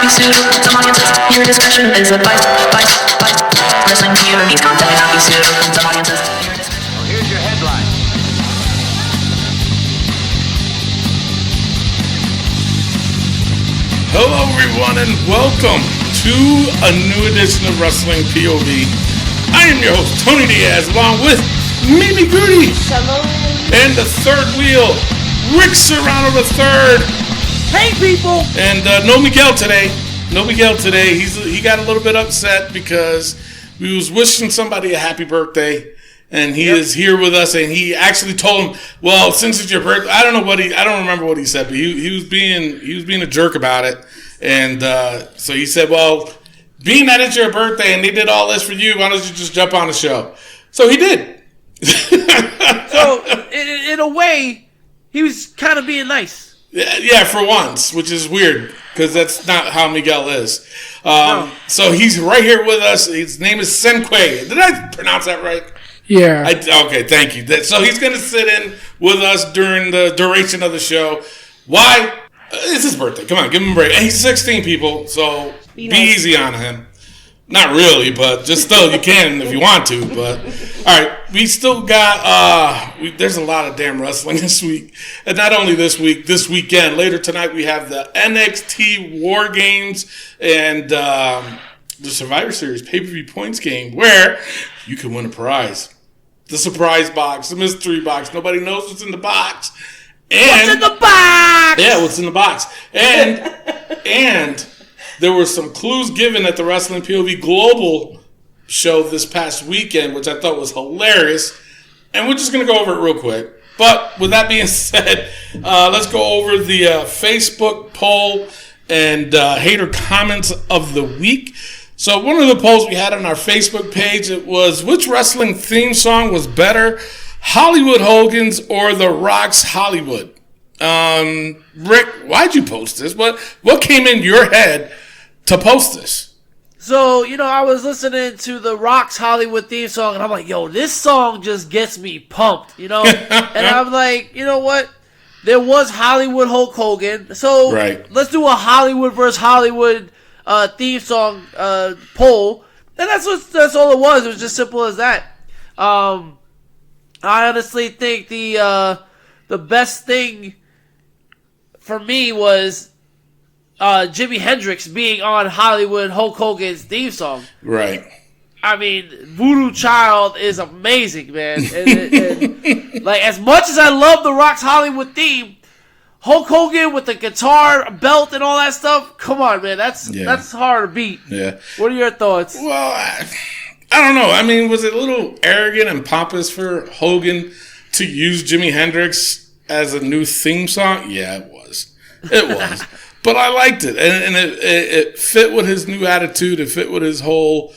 be sued with some audiences. Your discretion is advised. Wrestling viewer needs content cannot be sued with some audiences. Well, here's your headline. Hello, everyone, and welcome to a new edition of Wrestling POV. I am your host, Tony Diaz, along with Mimi Goody. Shalom. And the third wheel, Rick Serrano III. Hey, people. And no Miguel today. He got a little bit upset because we was wishing somebody a happy birthday. And he is here with us, and he actually told him, "Well, since it's your birthday," I don't remember what he said, but he was being a jerk about it, and so he said, "Well, being that it's your birthday and they did all this for you, why don't you just jump on the show?" So he did. So in a way, he was kind of being nice. Yeah, for once, which is weird because that's not how Miguel is. No. So he's right here with us. His name is Senquay. Did I pronounce that right? Yeah. Okay, thank you. So he's going to sit in with us during the duration of the show. Why? It's his birthday. Come on, give him a break. And he's 16, people, so be easy on him. Not really, but just still, you can if you want to. But, all right, we still got, there's a lot of damn wrestling this week. And not only this week, this weekend. Later tonight, we have the NXT War Games and the Survivor Series pay-per-view points game where you can win a prize. The surprise box, the mystery box. Nobody knows what's in the box. And, what's in the box? Yeah, what's in the box. And there were some clues given at the Wrestling POV Global show this past weekend, which I thought was hilarious. And we're just going to go over it real quick. But with that being said, let's go over the Facebook poll and hater comments of the week. So one of the polls we had on our Facebook page, it was, which wrestling theme song was better, Hollywood Hogan's or The Rock's Hollywood? Rick, why'd you post this? What came in your head to post this? So, I was listening to The Rock's Hollywood theme song, and I'm like, yo, this song just gets me pumped, And I'm like, you know what? There was Hollywood Hulk Hogan, so Let's do a Hollywood versus Hollywood theme song poll, and that's all it was. It was just simple as that. I honestly think the best thing for me was Jimi Hendrix being on Hollywood Hulk Hogan's theme song. Right. I mean, Voodoo Child is amazing, man. and like, as much as I love the Rock's Hollywood theme, Hulk Hogan with the guitar, belt, and all that stuff. Come on, man. That's hard to beat. Yeah. What are your thoughts? Well, I don't know. I mean, was it a little arrogant and pompous for Hogan to use Jimi Hendrix as a new theme song? Yeah, it was. But I liked it. And it fit with his new attitude. It fit with his whole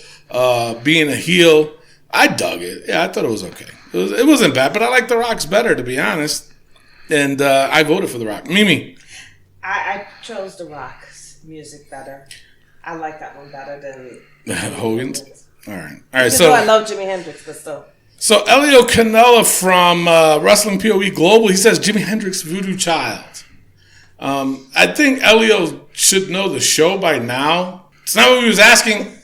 being a heel. I dug it. Yeah, I thought it was okay. It wasn't bad, but I like The Rock's better, to be honest. And I voted for The Rock. Mimi. I chose The Rock's music better. I like that one better than Hogan's. All right. So I love Jimi Hendrix, but still. So Elio Canella from Wrestling POV Global, he says Jimi Hendrix Voodoo Child. I think Elio should know the show by now. It's not what we was asking.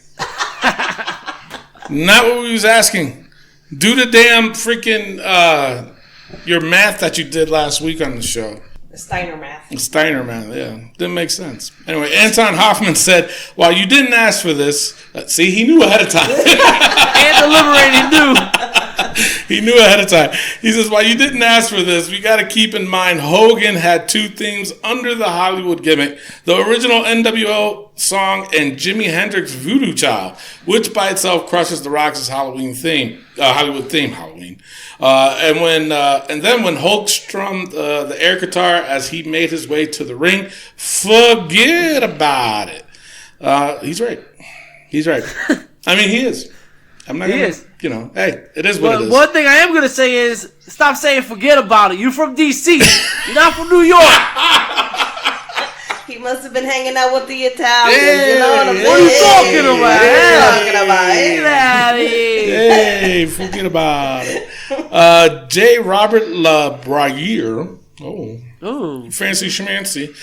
Not what we was asking. Do the damn freaking your math that you did last week on the show. The Steiner math. Yeah. Didn't make sense. Anyway, Anton Hoffman said, while you didn't ask for this, see, he knew ahead of time. And deliberating knew. He knew ahead of time. He says, while you didn't ask for this, we got to keep in mind Hogan had two themes under the Hollywood gimmick. The original NWO song and Jimi Hendrix Voodoo Child, which by itself crushes The Rock's Hollywood theme. And then when Hulk strummed the air guitar as he made his way to the ring, forget about it. He's right. I mean, he is. I'm not going to, hey, it is what it is. One thing I am going to say is, stop saying forget about it. You're from D.C. You're not from New York. He must have been hanging out with the Italians. You know what I'm saying? What are you talking about? Get out of here. Hey, forget about it. J. Robert LaBriere. Oh, Ooh. Fancy schmancy.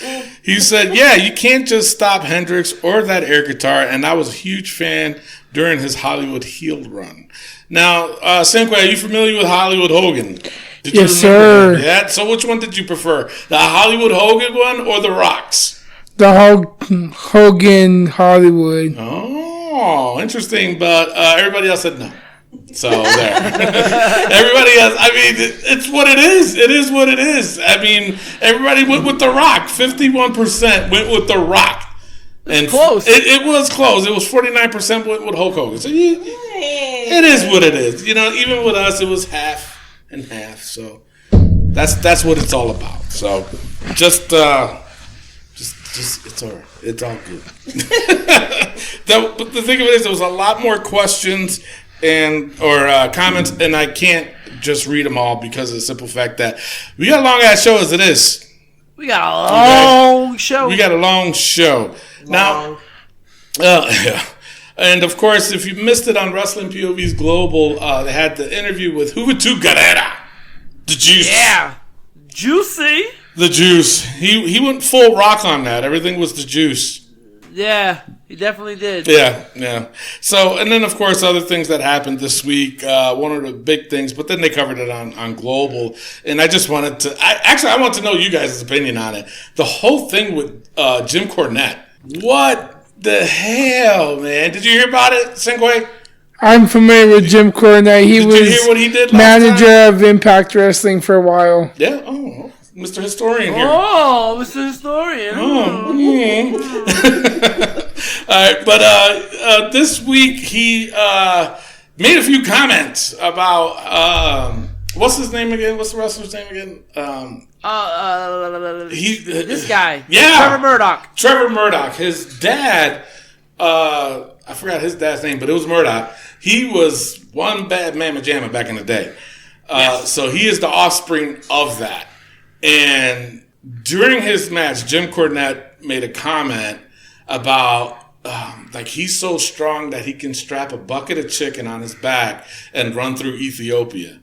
He said, yeah, you can't just stop Hendrix or that air guitar, and I was a huge fan during his Hollywood heel run. Now, Senkway, are you familiar with Hollywood Hogan? Did you Yes, sir. Yeah, so which one did you prefer? The Hollywood Hogan one or the Rocks? The Hogan Hollywood. Oh, interesting, but everybody else said no. So there. Everybody else, I mean, it's what it is. It is what it is. I mean, everybody went with The Rock. 51% went with The Rock. And close. It was close. It was 49% went with Hulk Hogan. So it is what it is. You know, even with us, it was half and half. So that's what it's all about. So just it's all right. It's all good. But the thing of it is, there was a lot more questions or comments, and I can't just read them all because of the simple fact that we got a long ass show as it is. We got a long show. We got a long show. Now, yeah. And of course, if you missed it on Wrestling POV's Global, they had the interview with Juventud Guerrera, the Juice. Yeah, Juicy. The Juice. He went full rock on that. Everything was the Juice. Yeah, he definitely did. Yeah. So, and then of course, other things that happened this week. One of the big things, but then they covered it on Global. And I just wanted to, I want to know you guys' opinion on it. The whole thing with Jim Cornette. What the hell, man? Did you hear about it, Senkway? I'm familiar with Jim Cornette. Did you hear what he did last manager time? of Impact Wrestling for a while. Yeah. Oh, Mr. Historian here. Oh, Mr. Historian. All right, but this week he made a few comments about what's his name again? What's the wrestler's name again? This guy. Yeah, Trevor Murdoch. Trevor Murdoch. His dad. I forgot his dad's name, but it was Murdoch. He was one bad mamma jamma back in the day. So he is the offspring of that. And during his match, Jim Cornette made a comment about like he's so strong that he can strap a bucket of chicken on his back and run through Ethiopia.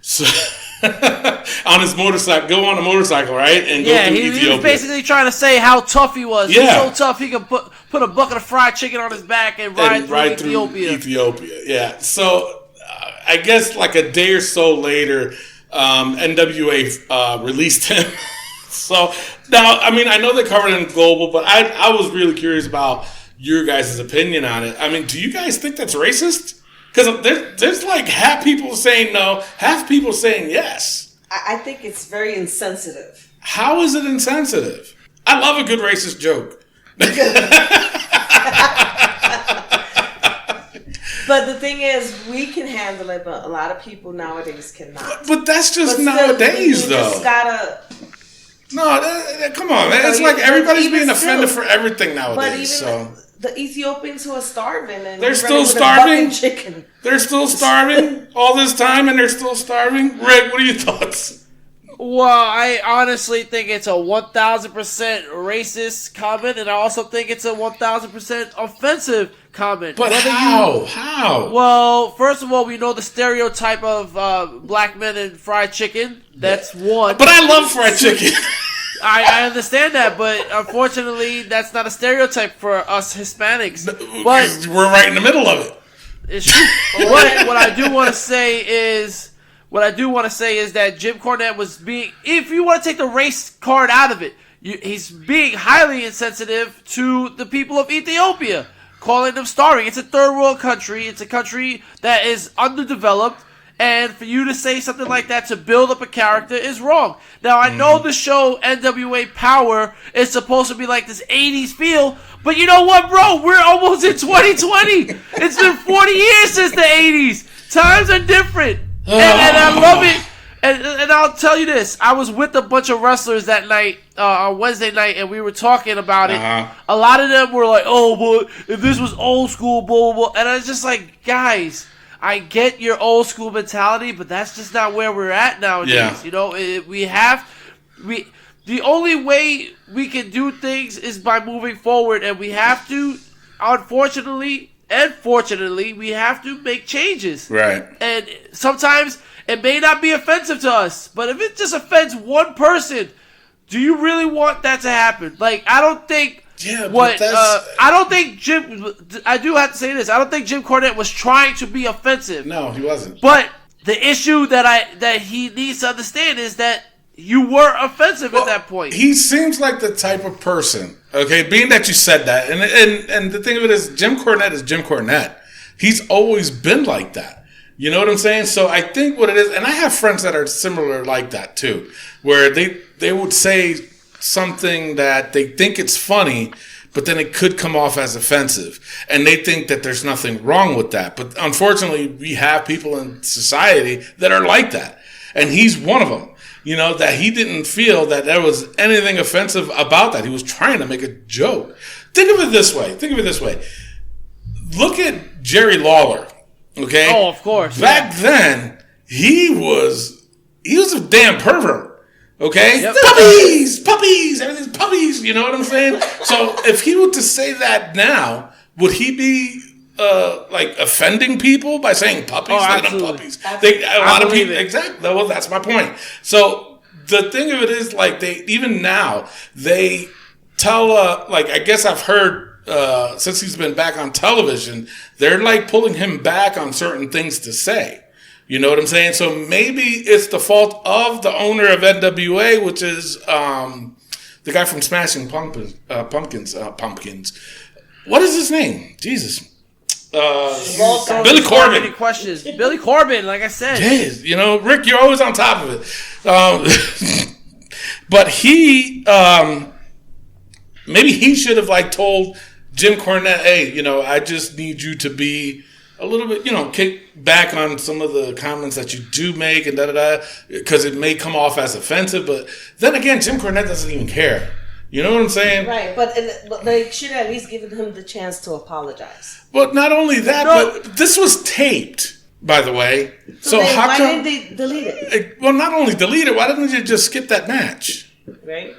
So on his motorcycle, go on a motorcycle, right? And go through Ethiopia. He was basically trying to say how tough he was. Yeah. He's so tough he could put a bucket of fried chicken on his back and ride through Ethiopia. Yeah. So I guess like a day or so later, NWA released him. So now, I mean, I know they covered it in Global, but I was really curious about your guys' opinion on it. I mean, do you guys think that's racist? Because there's like half people saying no, half people saying yes. I think it's very insensitive. How is it insensitive? I love a good racist joke. But the thing is, we can handle it, but a lot of people nowadays cannot. But that's just nowadays, though. You just gotta... No, come on, man. It's like everybody's being offended for everything nowadays. But even the Ethiopians who are starving and they're still starving. Chicken. They're still starving all this time, and they're still starving. Rick, what are your thoughts? Well, I honestly think it's a 1,000% racist comment, and I also think it's a 1,000% offensive comment. But how? Well, first of all, we know the stereotype of black men and fried chicken. That's one. But I love fried chicken. I understand that, but unfortunately, that's not a stereotype for us Hispanics. But we're right in the middle of it. It's true. What I do want to say is that Jim Cornette was being, if you want to take the race card out of it, he's being highly insensitive to the people of Ethiopia, calling them starving. It's a third world country. It's a country that is underdeveloped. And for you to say something like that to build up a character is wrong. Now, I know the show NWA Power is supposed to be like this 80s feel, but you know what, bro? We're almost in 2020. It's been 40 years since the 80s. Times are different. And I love it. And I'll tell you this. I was with a bunch of wrestlers that night, on Wednesday night, and we were talking about it. A lot of them were like, oh, but if this was old school, blah, blah, blah. And I was just like, guys, I get your old school mentality, but that's just not where we're at nowadays. Yeah. You know, the only way we can do things is by moving forward, and we have to, unfortunately and fortunately, we have to make changes. Right. And sometimes it may not be offensive to us, but if it just offends one person, do you really want that to happen? Like, I don't think. Yeah, What? but that's... I don't think Jim. I do have to say this. I don't think Jim Cornette was trying to be offensive. No, he wasn't. But the issue that he needs to understand is that you were offensive at that point. He seems like the type of person. Okay, being that you said that, and the thing of it is, Jim Cornette is Jim Cornette. He's always been like that. You know what I'm saying? So I think what it is, and I have friends that are similar like that too, where they would say something that they think it's funny, but then it could come off as offensive. And they think that there's nothing wrong with that. But unfortunately, we have people in society that are like that. And he's one of them. You know, that he didn't feel that there was anything offensive about that. He was trying to make a joke. Think of it this way. Look at Jerry Lawler. Okay? Oh, of course. Back then, he was a damn pervert. Okay? Yep. Puppies, everything's puppies, you know what I'm saying? So if he were to say that now, would he be like offending people by saying puppies? Oh, Look at them absolutely. puppies. A lot of people, it. exactly. Well, that's my point. So the thing of it is, like, even now, they tell, like, I guess I've heard, since he's been back on television, they're like pulling him back on certain things to say. You know what I'm saying? So maybe it's the fault of the owner of NWA, which is the guy from Smashing Pumpkins. What is his name? Jesus. Billy Corben. Many questions. Billy Corben, like I said. Yes, you know, Rick, you're always on top of it. But he, maybe he should have like told Jim Cornette, hey, you know, I just need you to be a little bit, you know, kick back on some of the comments that you do make and because it may come off as offensive. But then again, Jim Cornette doesn't even care. You know what I'm saying? Right, but they should have at least given him the chance to apologize. Well, not only that, but this was taped, by the way. So then how why come? didn't they delete it? Well, not only delete it, why didn't you just skip that match? Right.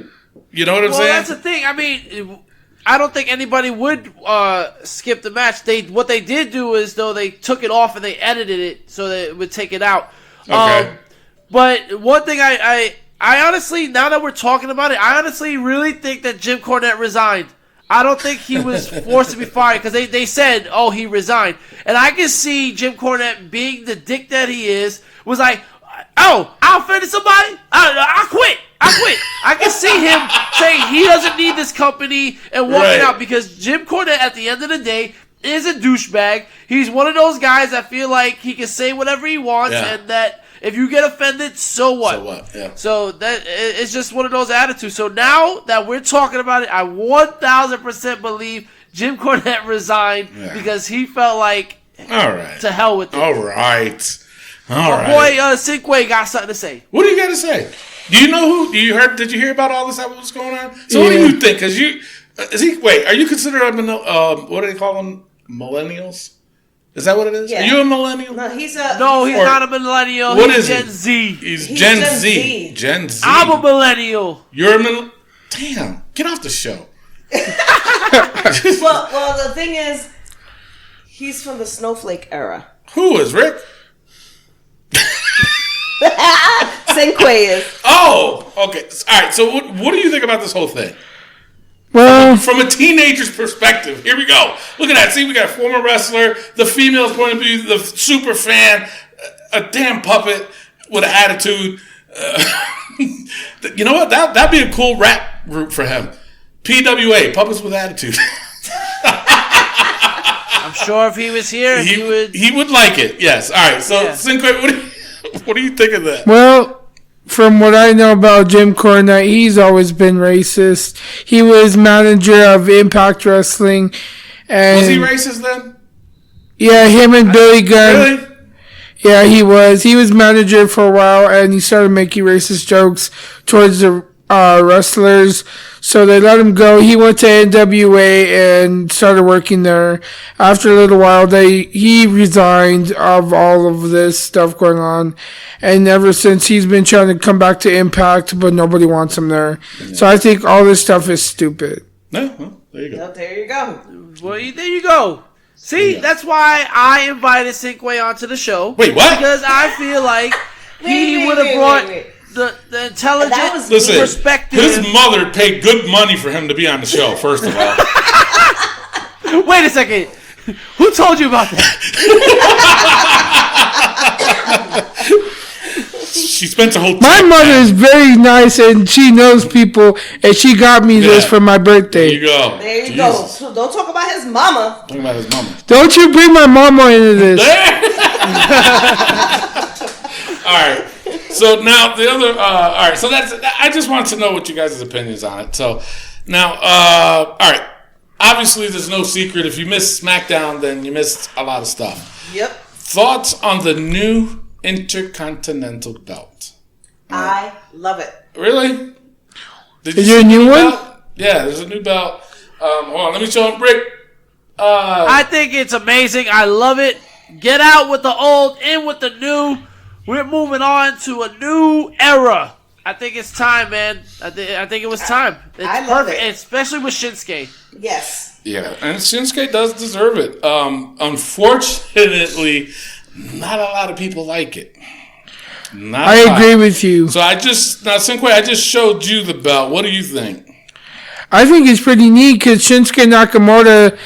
You know what I'm Well, saying? that's the thing. I mean, I don't think anybody would skip the match. What they did do is, though, they took it off and they edited it so that it would take it out. Okay. But one thing I honestly, now that we're talking about it, I honestly really think that Jim Cornette resigned. I don't think he was forced to be fired because they said, oh, he resigned. And I can see Jim Cornette, being the dick that he is, was like, oh, I offended somebody? I quit. I can see him saying he doesn't need this company and walking out because Jim Cornette, at the end of the day, is a douchebag. He's one of those guys that feel like he can say whatever he wants and that if you get offended, so what? So what? Yeah. So that it's just one of those attitudes. So now that we're talking about it, I 1,000% believe Jim Cornette resigned because he felt like, all right, to hell with it. All right. Boy, Cinque got something to say. What do you got to say? Do you know who? Did you hear about all this? What was going on? So what do you think? Because are you considered what do they call them? Millennials? Is that what it is? Yeah. Are you a millennial? No, he's not a millennial. What He's is Gen he? Z. He's Gen Z. Gen Z. I'm a millennial. You're a millennial? Damn, get off the show. well, the thing is, he's from the snowflake era. Who is Rick? Cinque is. Oh, okay. All right. So what do you think about this whole thing? Well, From a teenager's perspective, here we go. Look at that. See, we got a former wrestler, the female's point of view, the super fan, a damn puppet with an attitude. You know what? That'd be a cool rap group for him. PWA, Puppets with Attitude. I'm sure if he was here, he would. He would like it. Yes. All right. So, Cinque, what do you think of that? well, from what I know about Jim Cornette, he's always been racist. He was manager of Impact Wrestling. And Was he racist then? Yeah, him and Billy Gunn. Really? Yeah, he was. He was manager for a while, and he started making racist jokes towards the wrestlers. So they let him go. He went to NWA and started working there. After a little while, he resigned of all of this stuff going on. And ever since, he's been trying to come back to Impact, but nobody wants him there. Yeah. So I think all this stuff is stupid. No, well, there you go. Well, there you go. Well, there you go. See, that's why I invited Cinque onto the show. Wait, what? Because I feel like he would have brought... the intelligent That was- Listen, perspective. his mother paid good money for him to be on the show, first of all. Wait a second. Who told you about that? She spent a whole My mother is very nice and she knows people, and she got me this Yeah. for my There birthday. you go. There you Jesus. go. So don't talk about his mama. Talking about his mama. Don't you bring my mama into this. All right. So now the other. All right. So that's. I just want to know what you guys' opinions on it. So now, all right. Obviously, there's no secret. If you missed SmackDown, then you missed a lot of stuff. Yep. Thoughts on the new Intercontinental belt? I love it. Really? Did Is you there a see the new one? belt? Yeah, there's a new belt. Hold on, let me show him. Rick. I think it's amazing. I love it. Get out with the old, in with the new. We're moving on to a new era. I think it's time, man. I think it was time. It's I love perfect, it. especially with Shinsuke. Yes. Yeah, and Shinsuke does deserve it. Unfortunately, not a lot of people like it. Not I a lot. agree with you. So Shinsuke, I just showed you the belt. What do you think? I think it's pretty neat because Shinsuke Nakamura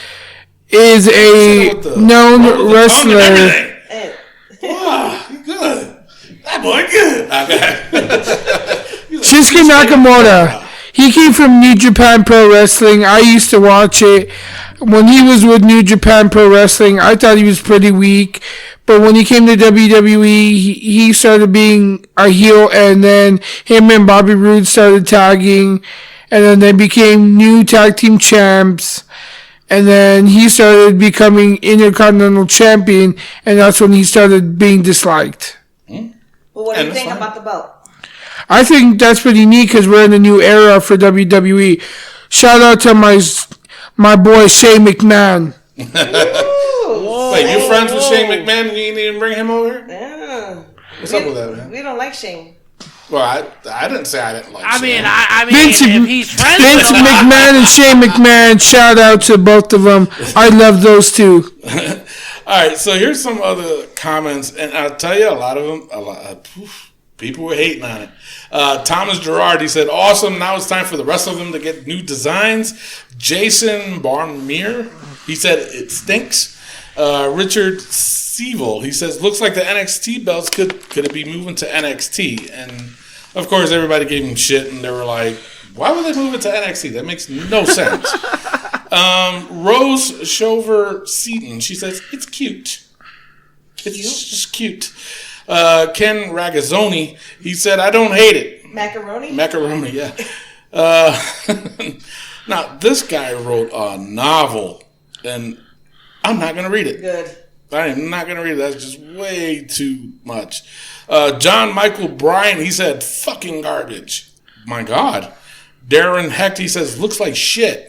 is a With the- known with the tongue and wrestler. everything. And Wow, you good. That boy good. Okay. Shinsuke Nakamura. He came from New Japan Pro Wrestling. I used to watch it. When he was with New Japan Pro Wrestling, I thought he was pretty weak. But when he came to WWE, he started being a heel, and then him and Bobby Roode started tagging, and then they became new tag team champs. And then he started becoming Intercontinental Champion, and that's when he started being disliked. but what do And you that's think fine. about the belt? I think that's pretty neat because we're in a new era for WWE. Shout out to my boy Shane McMahon. Wait, you friends with Shane McMahon and you didn't even bring him over here? Yeah. What's up with that, man? We don't like Shane. Well, I didn't say I didn't like I Shane. mean, I mean, Vince, if he's friends Vince with him, McMahon and Shane McMahon. Shout out to both of them. I love those two. All right, so here's some other comments, and I'll tell you, a lot of them, people were hating on it. Thomas Gerard, he said, awesome, now it's time for the rest of them to get new designs. Jason Barnmere, he said, it stinks. Richard Seville, he says, looks like the NXT belts could it be moving to NXT? And, of course, everybody gave him shit, and they were like, why would they move it to NXT? That makes no sense. Rose Shover Seaton, she says, it's cute. It's just cute. Ken Ragazzoni, he said, I don't hate it. Macaroni? Macaroni, yeah. Now, this guy wrote a novel, and I'm not going to read it. Good. I am not going to read it. That's just way too much. John Michael Bryan, he said, fucking garbage. My God. Darren Hecht, he says, looks like shit.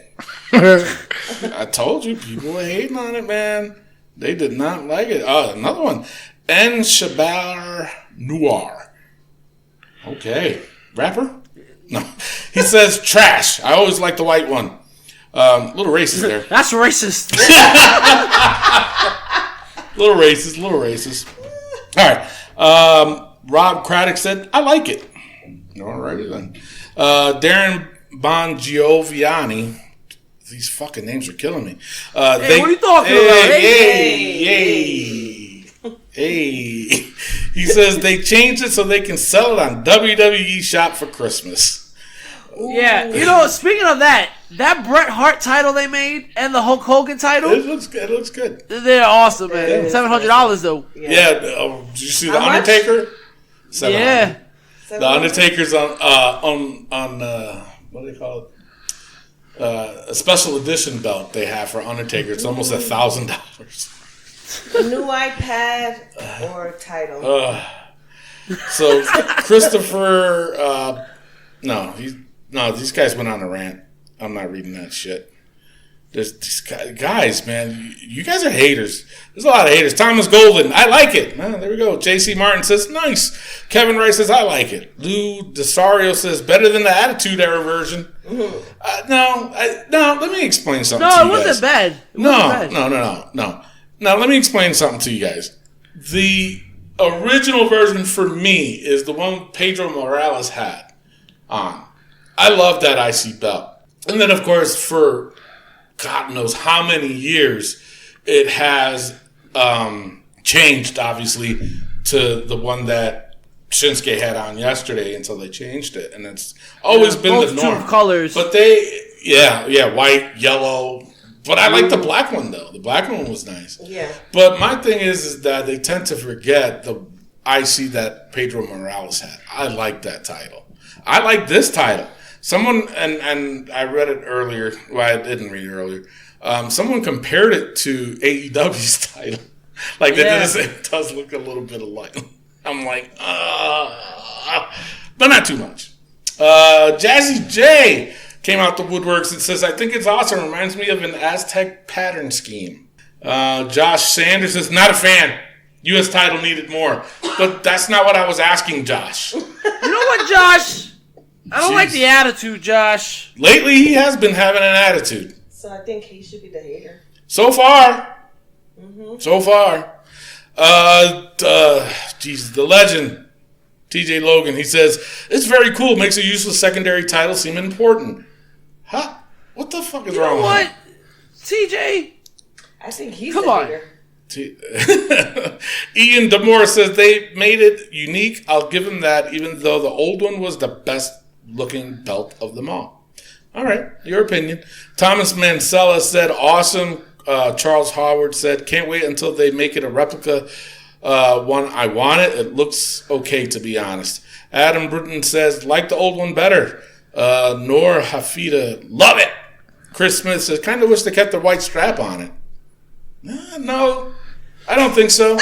I told you, people were hating on it, man. They did not like it. Another one. N. Shabar Noir. Okay. Rapper? No. He says, trash. I always like the white one. Little racist there. that's racist. Little racist. All right. Rob Craddock said, I like it. All righty then. Darren Bongioviani. These fucking names are killing me. Hey, what are you talking about? Hey. He says they changed it so they can sell it on WWE Shop for Christmas. Yeah, you know, speaking of that Bret Hart title they made and the Hulk Hogan title, It looks good. they're awesome, man. $700 though. Yeah. Did you see The How much? Undertaker? Yeah. The Undertaker's on what do they call it? A special edition belt they have for Undertaker. It's almost $1,000. A new iPad or title? So Christopher, these guys went on a rant. I'm not reading that shit. There's these guys, man. You guys are haters. There's a lot of haters. Thomas Golden, I like it. There we go. J.C. Martin says, nice. Kevin Rice says, I like it. Lou DeSario says, better than the Attitude Era version. No, let me explain something to No, you it wasn't guys. bad. No. Now, let me explain something to you guys. The original version for me is the one Pedro Morales had on. I love that IC belt. And then, of course, for God knows how many years, it has changed, obviously, to the one that Shinsuke had on yesterday until they changed it. And it's always been the norm. Both colors. But white, yellow. But I like the black one, though. The black one was nice. Yeah. But my thing is that they tend to forget the IC that Pedro Morales had. I like that title. I like this title. Someone, and I read it earlier. Well, I didn't read it earlier. Someone compared it to AEW's title. Like, it does look a little bit alike. I'm like, but not too much. Jazzy J came out the woodworks and says, I think it's awesome. Reminds me of an Aztec pattern scheme. Josh Sanders says, not a fan. U.S. title needed more. But that's not what I was asking, Josh. You know what, Josh? I don't like the attitude, Josh. Lately, he has been having an attitude. So I think he should be the hater. So far. Mm-hmm. So far. The legend, TJ Logan, he says, it's very cool. Makes a useless secondary title seem important. Huh? What the fuck is wrong with him? TJ? I think he's Come the on. hater. Ian Damore says they made it unique. I'll give him that, even though the old one was the best looking belt of them all. All right, your opinion. Thomas Mancella said awesome. Charles Howard said can't wait until they make it a replica one. I want it. It looks okay, to be honest. Adam Britton says like the old one better. Nor Hafida, love it. Chris Smith says kind of wish they kept the white strap on it. No, I don't think so.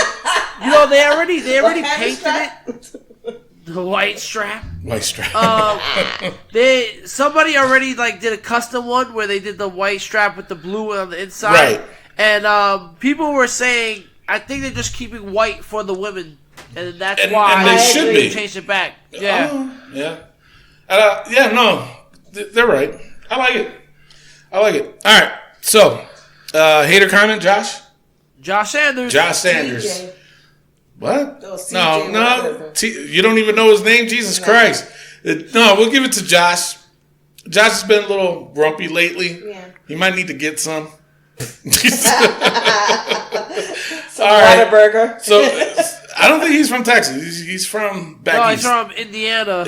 You know, they already painted it. The white strap. White strap. Somebody already did a custom one where they did the white strap with the blue on the inside. Right. And people were saying, I think they're just keeping white for the women, and that's why and they should be. changed it back. Yeah. No, they're right. I like it. All right. So, hater comment, Josh. Josh Sanders. TJ. What? Oh, CJ, No. You don't even know his name? Jesus Christ. No, we'll give it to Josh. Josh has been a little grumpy lately. Yeah. He might need to get some. Whataburger. So, I don't think he's from Texas. He's from back east. He's from Indiana.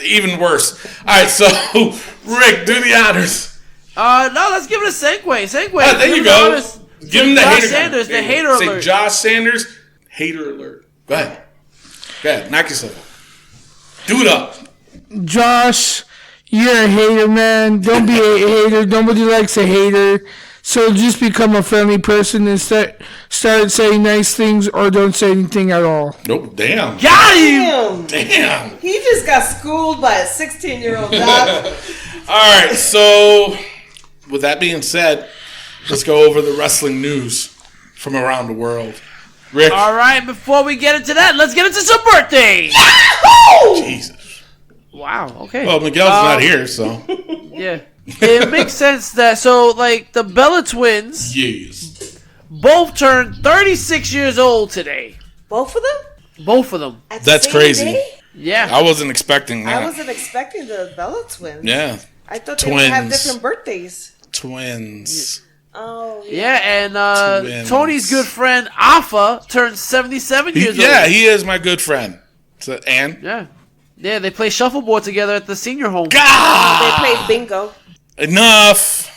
Even worse. All right, so, Rick, do the honors. No, let's give it a segue. There you go. Give him the Josh hater Sanders, comment. the hater Say alert. Josh Sanders, hater alert. Go ahead. Knock yourself out. Do it up. Josh, you're a hater, man. Don't be a hater. Nobody likes a hater. So just become a friendly person and start saying nice things or don't say anything at all. Nope. Damn. Got him! Damn. He just got schooled by a 16-year-old dog. All right. So, with that being said, let's go over the wrestling news from around the world. Rick. All right, before we get into that, let's get into some birthdays. Jesus. Wow, okay. Well, Miguel's not here, so. Yeah. It makes sense that, the Bella twins Yes. both turned 36 years old today. Both of them? Both of them. At the That's same crazy. day? Yeah. I wasn't expecting that. I wasn't expecting the Bella twins. Yeah. I thought they would have Twins. different birthdays. Twins. Oh, Yeah, and Twins. Tony's good friend, Alpha, turned 77 years old. Yeah, he is my good friend. So, and? Yeah. Yeah, they play shuffleboard together at the senior home. God! They played bingo. Enough.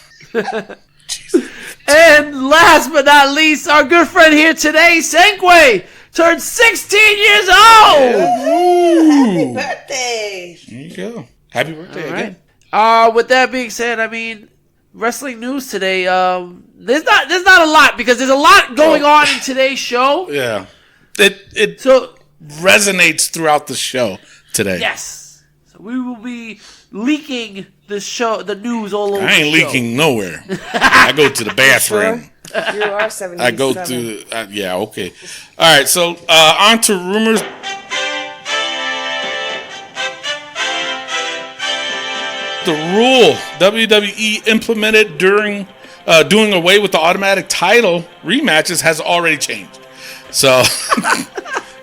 Jesus. And last but not least, our good friend here today, Senkway, turned 16 years old. Happy birthday. There you go. Happy birthday All again. right. With that being said, wrestling news today. There's not a lot because there's a lot going on in today's show. Yeah. It So resonates throughout the show today. yes, so we will be leaking the news all over. I ain't the show. leaking nowhere. I go to the bathroom. You are 77. I go to yeah, okay. All right, so on to rumors. The rule WWE implemented during doing away with the automatic title rematches has already changed. So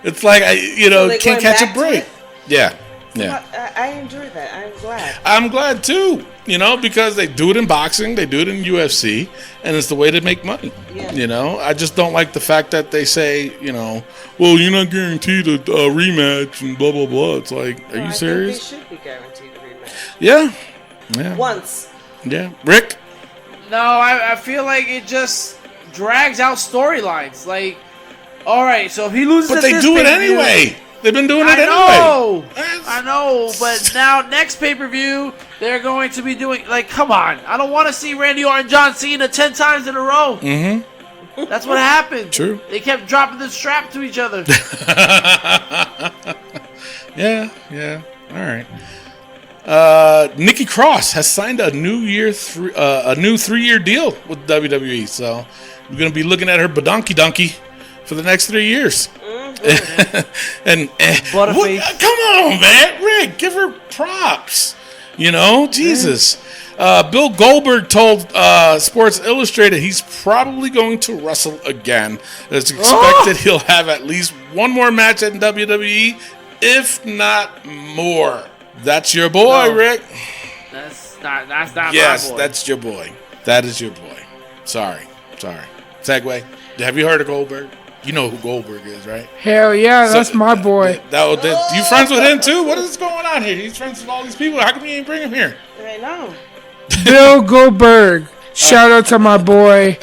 It's like So they're can't going catch a back to break. it? Yeah, yeah. I enjoy that. I'm glad. I'm glad too. Because they do it in boxing, they do it in UFC, and it's the way to make money. Yeah. I just don't like the fact that they say, well, you're not guaranteed a rematch and blah blah blah. It's like, are you serious? Think they should be guaranteed a rematch. Yeah. Once. Yeah. Rick. No, I feel like it just drags out storylines. Like, all right, so if he loses, But at they this do it pay-per-view- anyway. They've been doing it I anyway. know, but now next pay-per-view they're going to be doing come on! I don't want to see Randy Orton, John Cena 10 times in a row. Mm-hmm. That's what happened. True. They kept dropping the strap to each other. Yeah. All right. Nikki Cross has signed a new 3-year deal with WWE. So we're gonna be looking at her badonky donkey for the next 3 years. and Butterface. Come on, man, Rick, give her props. Jesus. Bill Goldberg told Sports Illustrated he's probably going to wrestle again. It's expected he'll have at least one more match in WWE, if not more. That's your boy, Rick. That's not my Yes, boy. that's your boy. That is your boy. Sorry. Segway. Have you heard of Goldberg? You know who Goldberg is, right? Hell yeah, that's my boy. You friends with him too? What is going on here? He's friends with all these people. How come you ain't bring him here? I know. Bill Goldberg. Shout out to my boy.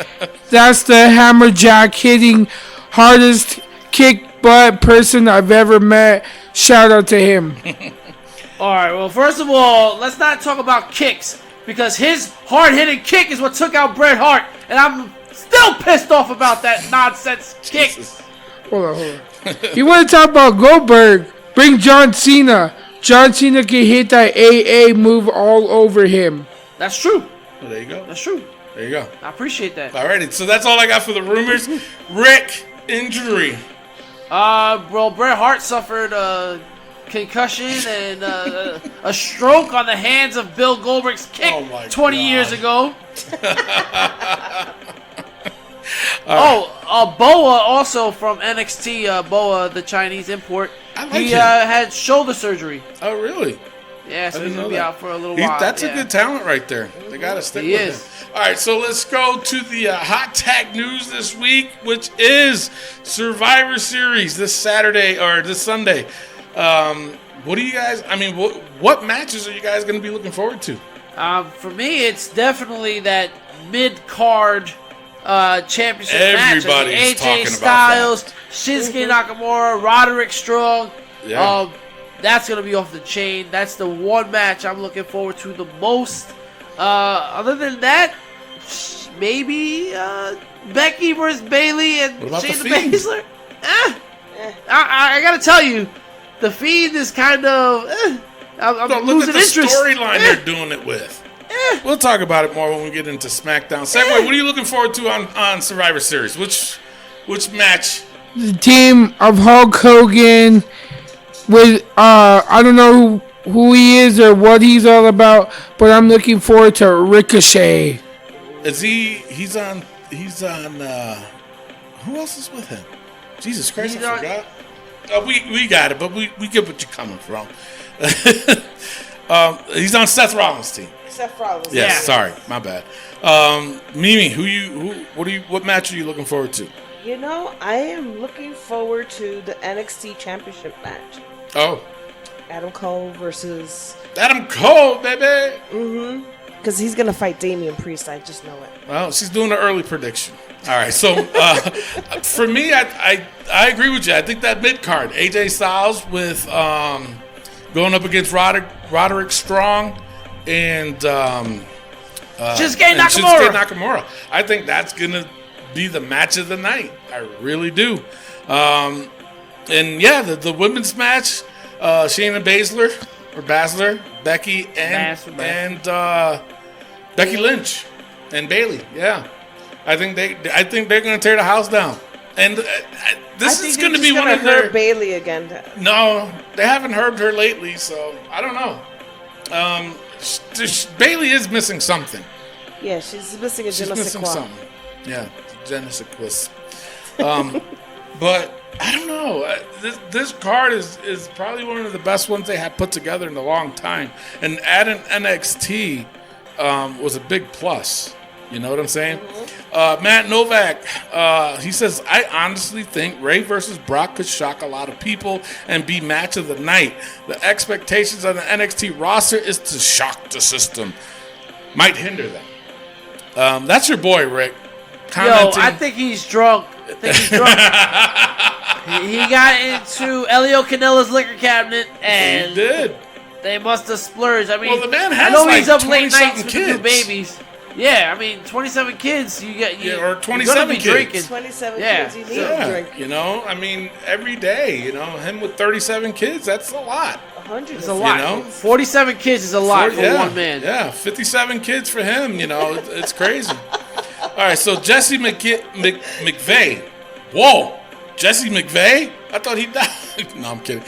That's the hammerjack hitting hardest kick butt person I've ever met. Shout out to him. All right. Well, first of all, let's not talk about kicks because his hard-hitting kick is what took out Bret Hart, and I'm still pissed off about that nonsense kick. Hold on. You want to talk about Goldberg? Bring John Cena. John Cena can hit that AA move all over him. That's true. Well, there you go. That's true. There you go. I appreciate that. Alrighty, so that's all I got for the rumors. Rick, injury. Well, Bret Hart suffered a concussion and a stroke on the hands of Bill Goldberg's kick Oh my 20 God. years ago. Boa also from NXT, Boa, the Chinese import. I like he him. had shoulder surgery. Oh, really? Yeah, so I he's didn't going know to be that. out for a little while. That's yeah. a good talent right there. They got to stick He with is. him. All right, so let's go to the hot tag news this week, which is Survivor Series this Saturday or this Sunday. What do you guys? What matches are you guys going to be looking forward to? For me, it's definitely that mid-card championship Everybody's match. AJ talking about Styles, Shinsuke Nakamura, Roderick Strong. Yeah. That's going to be off the chain. That's the one match I'm looking forward to the most. Other than that, maybe Becky versus Bayley and What about the Shayna Fiend? Baszler. I got to tell you, the Fiend is kind of... I'm Look losing at the interest. storyline they're doing it with. We'll talk about it more when we get into SmackDown. Segway, what are you looking forward to on Survivor Series? Which match? The team of Hulk Hogan with I don't know who he is or what he's all about, but I'm looking forward to Ricochet. Is he's on who else is with him? Jesus Christ, He's I on- forgot. We got it, but we get what you're coming from. He's on Seth Rollins' team. Seth Rollins. Yes, Yeah. sorry, my bad. Mimi, what match are you looking forward to? I am looking forward to the NXT Championship match. Oh, Adam Cole versus... Adam Cole, baby. Because he's going to fight Damian Priest, I just know it. Well, she's doing an early prediction. All right, so for me, I agree with you. I think that mid card, AJ Styles with going up against Roderick Strong and Shinsuke Nakamura. Shinsuke Nakamura. I think that's gonna be the match of the night. I really do. And yeah, the women's match, Shayna Baszler, Becky and Becky Lynch and Bayley. Yeah. I think they're going to tear the house down, and this is going to be one of their. Bayley again. No, they haven't heard her lately, so I don't know. Bayley is missing something. Yeah, she's missing a She's je ne sais missing quoi. something. Yeah, je ne sais quoi. But I don't know. This card is probably one of the best ones they had put together in a long time. And adding NXT was a big plus. You know what I'm saying? Matt Novak, he says, I honestly think Ray versus Brock could shock a lot of people and be match of the night. The expectations on the NXT roster is to shock the system. Might hinder them. That's your boy, Rick. Yo, I think he's drunk. He got into Elio Canella's liquor cabinet, and he did. They must have splurged. I mean, well, the man has I know like he's up late nights with kids. the babies. Yeah, I mean, 27 kids. Or 27 kids. Drinking. 27 Yeah. kids. You need to drink. You know, I mean, every day. You know, him with 37 kids. That's a lot. 100. It's a lot. You know? 47 kids is a lot for one man. Yeah, 57 kids for him. You know, it's crazy. All right, so Jesse McVeigh. Whoa, Jesse McVeigh? I thought he died. No, I'm kidding.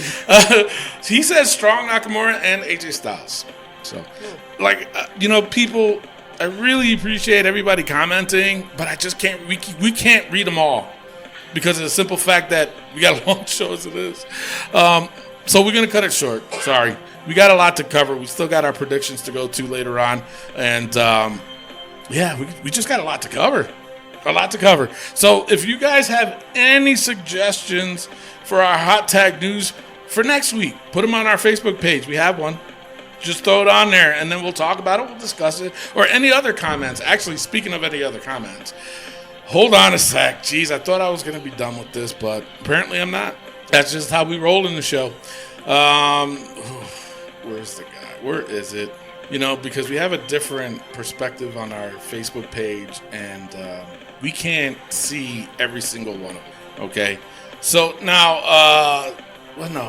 He says strong Nakamura and AJ Styles. So, people, I really appreciate everybody commenting, but I just can't. We can't read them all because of the simple fact that we got a long show as it is. So we're gonna cut it short. Sorry, we got a lot to cover. We still got our predictions to go to later on, and we just got a lot to cover. So if you guys have any suggestions for our hot tag news for next week, put them on our Facebook page. We have one. Just throw it on there, and then we'll talk about it. We'll discuss it. Or any other comments. Actually, speaking of any other comments, hold on a sec. Jeez, I thought I was going to be done with this, but apparently I'm not. That's just how we roll in the show. Where's the guy? Where is it? You know, because we have a different perspective on our Facebook page, and we can't see every single one of them, okay? So now,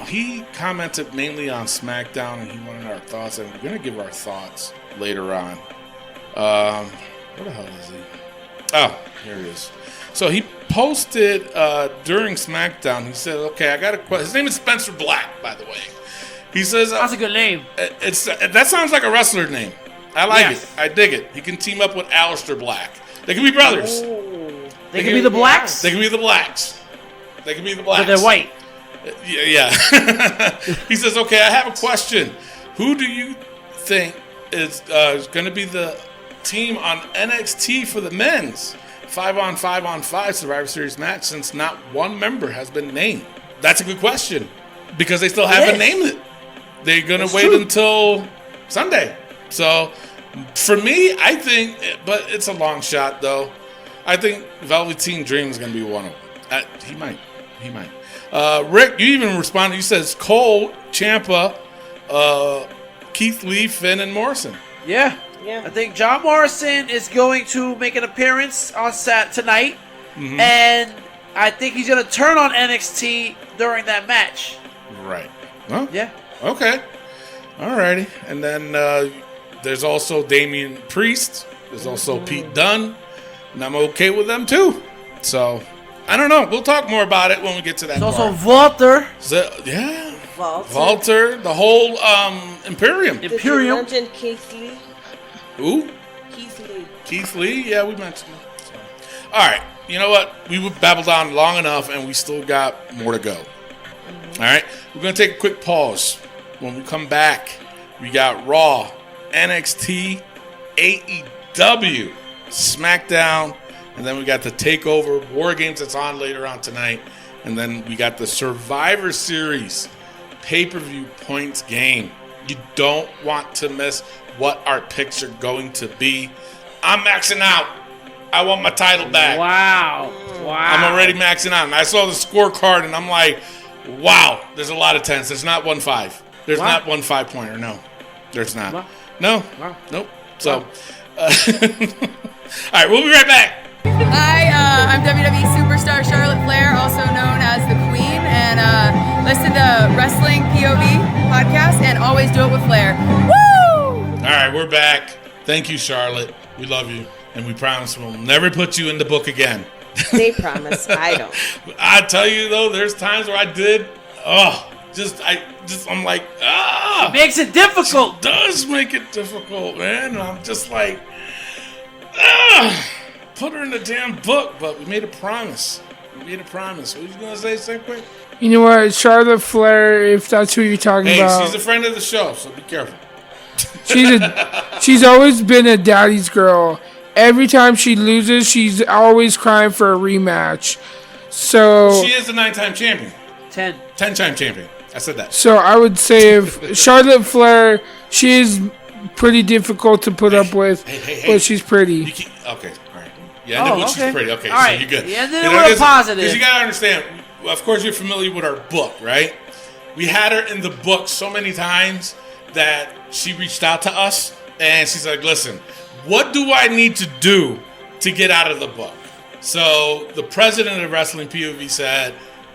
he commented mainly on SmackDown, and he wanted our thoughts, and we're going to give our thoughts later on. Where the hell is he? Oh, here he is. So he posted during SmackDown, he said, okay, I got a question. His name is Spencer Black, by the way. He says... That's a good name. That sounds like a wrestler name. I like it. I dig it. He can team up with Aleister Black. They can be brothers. They can be the Blacks? They can be the Blacks. They can be the Blacks. But they're white. Yeah. He says, okay, I have a question. Who do you think is going to be the team on NXT for the men's 5-on-5 Survivor Series match, since not one member has been named? That's a good question because they still haven't named it. They're going to wait until Sunday. So for me, I think, but it's a long shot though. I think Velveteen Dream is going to be one of them. He might. Rick, you even responded. You says Cole, Ciampa, Keith Lee, Finn, and Morrison. Yeah. I think John Morrison is going to make an appearance on tonight, and I think he's going to turn on NXT during that match. Right. Well, yeah. Okay. Alrighty. And then there's also Damian Priest. There's also Pete Dunne, and I'm okay with them too. So I don't know. We'll talk more about it when we get to that. There's also Walter. Yeah. Walter. The whole Imperium. Did you mention Keith Lee? Who? Keith Lee? Yeah, we mentioned him. So. All right. You know what? We babbled on long enough, and we still got more to go. All right. We're going to take a quick pause. When we come back, we got Raw, NXT, AEW, SmackDown, and then we got the TakeOver War Games that's on later on tonight. And then we got the Survivor Series pay-per-view points game. You don't want to miss what our picks are going to be. I'm maxing out. I want my title back. Wow. I'm already maxing out. And I saw the scorecard, and I'm like, wow, there's a lot of 10s. There's not 1-5. There's not one 5-pointer. No, there's not. Wow. No. Wow. Nope. So, all right, we'll be right back. Hi, I'm WWE superstar Charlotte Flair, also known as the Queen, and listen to Wrestling POV podcast and always do it with Flair. Woo! All right, we're back. Thank you, Charlotte. We love you, and we promise we'll never put you in the book again. They promise. I don't. I tell you though, there's times where I did. I'm like, It makes it difficult. It does make it difficult, man. And I'm just like, put her in the damn book. But we made a promise. You made a promise. What you gonna say, Segway? You know what? Charlotte Flair, if that's who you're talking Hey, about. she's a friend of the show, so be careful. She's always been a daddy's girl. Every time she loses, she's always crying for a rematch. So She is a 9-time champion. 10. 10-time champion. I said that. So I would say if Charlotte Flair, she is pretty difficult to put up with, Hey. but she's pretty. Okay, all right. Yeah, I know what she's pretty. Okay, All so right. you're good. Yeah, then we're positive. Because you got to understand, of course, you're familiar with our book, right? We had her in the book so many times that she reached out to us, and she's like, listen, what do I need to do to get out of the book? So the president of Wrestling POV said,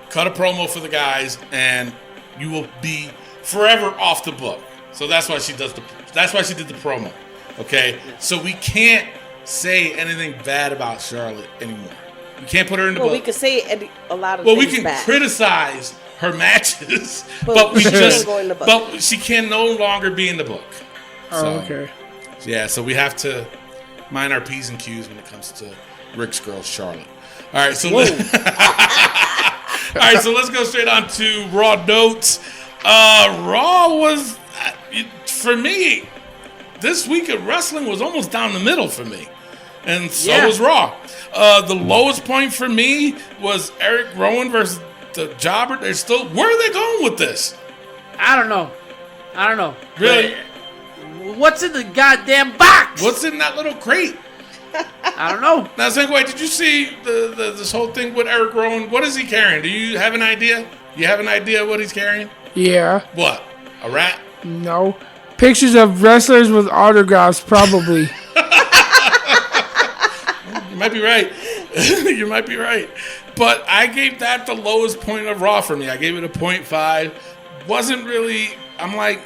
cut a promo for the guys, and you will be forever off the book. So that's why she did the promo. Okay? So we can't say anything bad about Charlotte anymore. We can't put her in the book. We could say a lot of Well, things we can bad. criticize her matches, But we she just can't go in the book. but she can no longer be in the book. Oh, So, okay. yeah, so we have to mind our P's and Q's when it comes to Rick's girl Charlotte. All right, so let's go straight on to Raw notes. Raw was for me this week of wrestling was almost down the middle for me, and so was Raw. The lowest point for me was Eric Rowan versus the Jobber. They're still where are they going with this? I don't know. Really? What's in the goddamn box? What's in that little crate? I don't know. Now, Segway, did you see this whole thing with Eric Rowan? What is he carrying? Do you have an idea? You have an idea what he's carrying? Yeah. What? A rat? No. Pictures of wrestlers with autographs, probably. You might be right. You might be right. But I gave that the lowest point of Raw for me. I gave it a 0.5. Wasn't really, I'm like,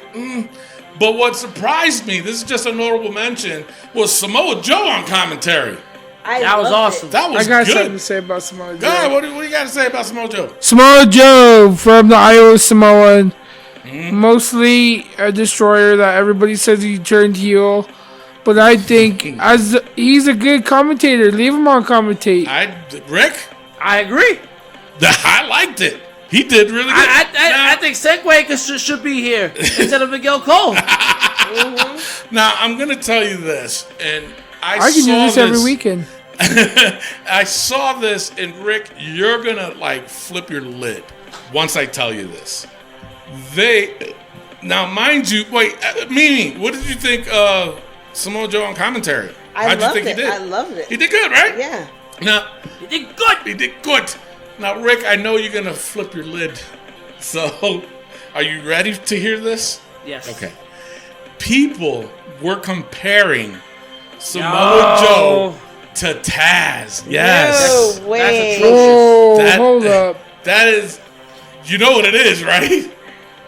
But what surprised me, this is just a notable mention, was Samoa Joe on commentary. That was awesome. That was I got good. something to say about Samoa Joe. God, what do you got to say about Samoa Joe? Samoa Joe from the Iowa Samoan. Mostly a destroyer that everybody says he turned heel. But I think as he's a good commentator. Leave him on commentate. Rick? I agree. I liked it. He did really good. I think Segway should be here instead of Miguel Cole. Now, I'm going to tell you this, and I can saw do this every weekend. I saw this, and Rick, you're going to, flip your lid once I tell you this. Now, mind you, Mimi, what did you think of Samoa Joe on commentary? How'd you think he did? I loved it. He did good, right? Yeah. Now, He did good. he did good. Now, Rick, I know you're going to flip your lid. So, are you ready to hear this? Yes. Okay. People were comparing Samoa Joe to Taz. Yes. No way. That's atrocious. Oh, That- hold up. That is, you know what it is, right?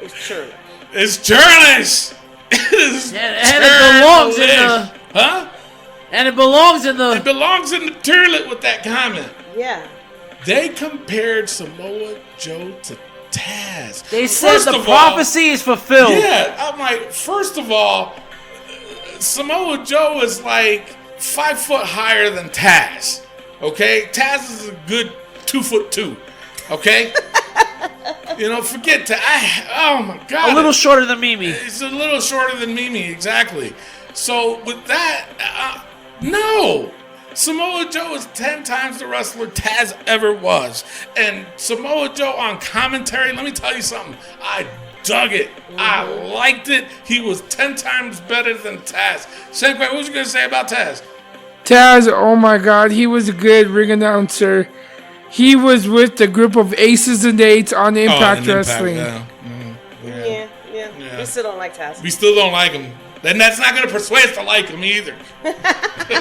It's true. It's churlish. It And it belongs in the. Huh? And it belongs in It the. belongs in the toilet with that comment. Yeah. They compared Samoa Joe to Taz. They said First the of all- prophecy is fulfilled. Yeah, I'm like, first of all, Samoa Joe is 5 foot higher than Taz. Okay? Taz is a good 2'2". Okay? Forget Taz. Oh my God. A little shorter than Mimi. It's a little shorter than Mimi, exactly. So with that, no. Samoa Joe is 10 times the wrestler Taz ever was. And Samoa Joe on commentary, let me tell you something. I dug it. I liked it. He was 10 times better than Taz. Segway, what was you going to say about Taz? Taz, oh my God, he was a good ring announcer. He was with the group of aces and eights on Impact Wrestling. Yeah. We still don't like Taz. We still don't like him. Then that's not going to persuade us to like him either.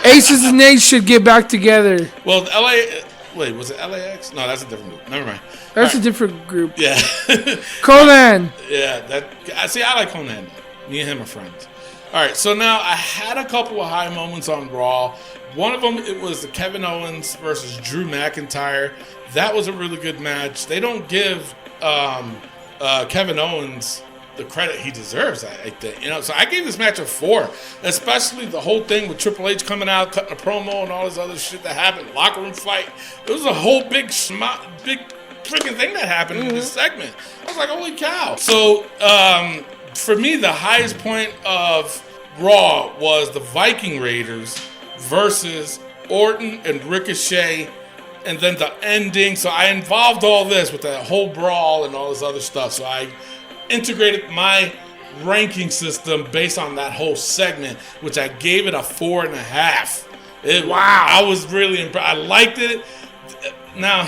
Aces and eights should get back together. Well, was it LAX? No, that's a different group. Never mind. That's a different group. Yeah. Conan. Yeah, I like Conan. Me and him are friends. All right, so now I had a couple of high moments on Raw. One of them, it was the Kevin Owens versus Drew McIntyre. That was a really good match. They don't give Kevin Owens the credit he deserves, I think. So I gave this match a 4, especially the whole thing with Triple H coming out, cutting a promo, and all this other shit that happened. Locker room fight. It was a whole big freaking thing that happened in this segment. I was like, holy cow. So for me, the highest point of Raw was the Viking Raiders versus Orton and Ricochet, and then the ending. So I involved all this with that whole brawl and all this other stuff. So I integrated my ranking system based on that whole segment, which I gave it a 4.5. Wow. I was really impressed. I liked it. Now,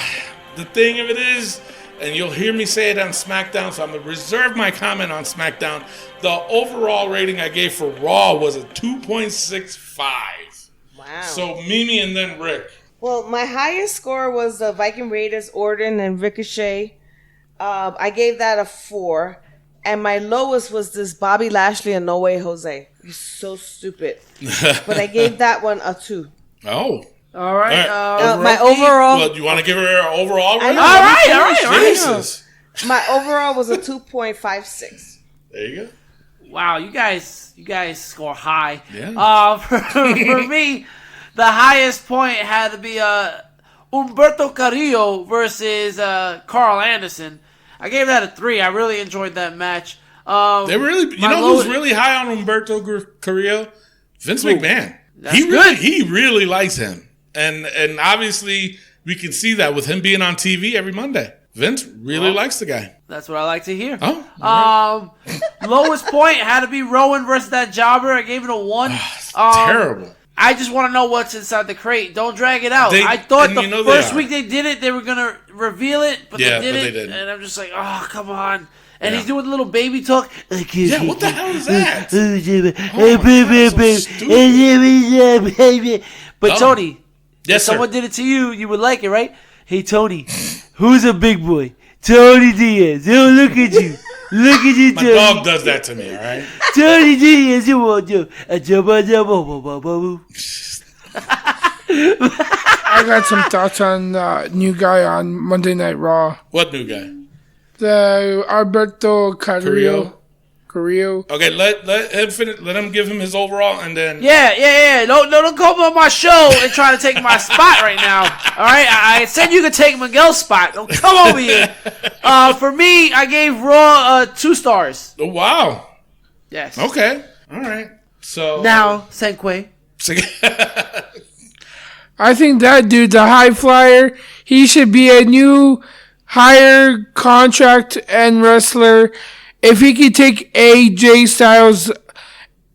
the thing of it is, and you'll hear me say it on SmackDown, so I'm going to reserve my comment on SmackDown. The overall rating I gave for Raw was a 2.65. Wow. So Mimi and then Rick. Well, my highest score was the Viking Raiders, Orton, and Ricochet. I gave that a 4. And my lowest was this Bobby Lashley and No Way Jose. He's so stupid. But I gave that one a 2. Oh. All right. My overall... Well, you want to give her an overall rating? All right. Jesus. My overall was a 2.56. There you go. Wow, you guys score high. Yeah. For me, the highest point had to be Humberto Carrillo versus Carl Anderson. I gave that a 3. I really enjoyed that match. They really, who's really high on Humberto Carrillo? Vince McMahon. He really likes him, and obviously we can see that with him being on TV every Monday. Vince really likes the guy. That's what I like to hear. Oh, right. Lowest point had to be Rowan versus that jobber. I gave it a 1. Terrible. I just want to know what's inside the crate. Don't drag it out. I thought the first week they did it, they were going to reveal it, but they didn't. And I'm just like, oh, come on. And he's doing the little baby talk. Yeah, what the hell is that? But Tony, yes, if someone did it to you, you would like it, right? Hey, Tony, who's a big boy? Tony Diaz. Oh, look at you. Look at you, Tony. My dog does that to me, all right? Tony Diaz, you want to I got some thoughts on new guy on Monday Night Raw. What new guy? The Alberto Carrillo. Okay, let him finish. Let him give him his overall, and then Yeah. Don't come on my show and try to take my spot right now. All right, I said you could take Miguel's spot. Don't come over here. For me, I gave Raw 2 stars. Oh, wow. Yes. Okay. All right. So now Senquay. I think that dude's a high flyer. He should be a new higher contract and wrestler. If he could take AJ Styles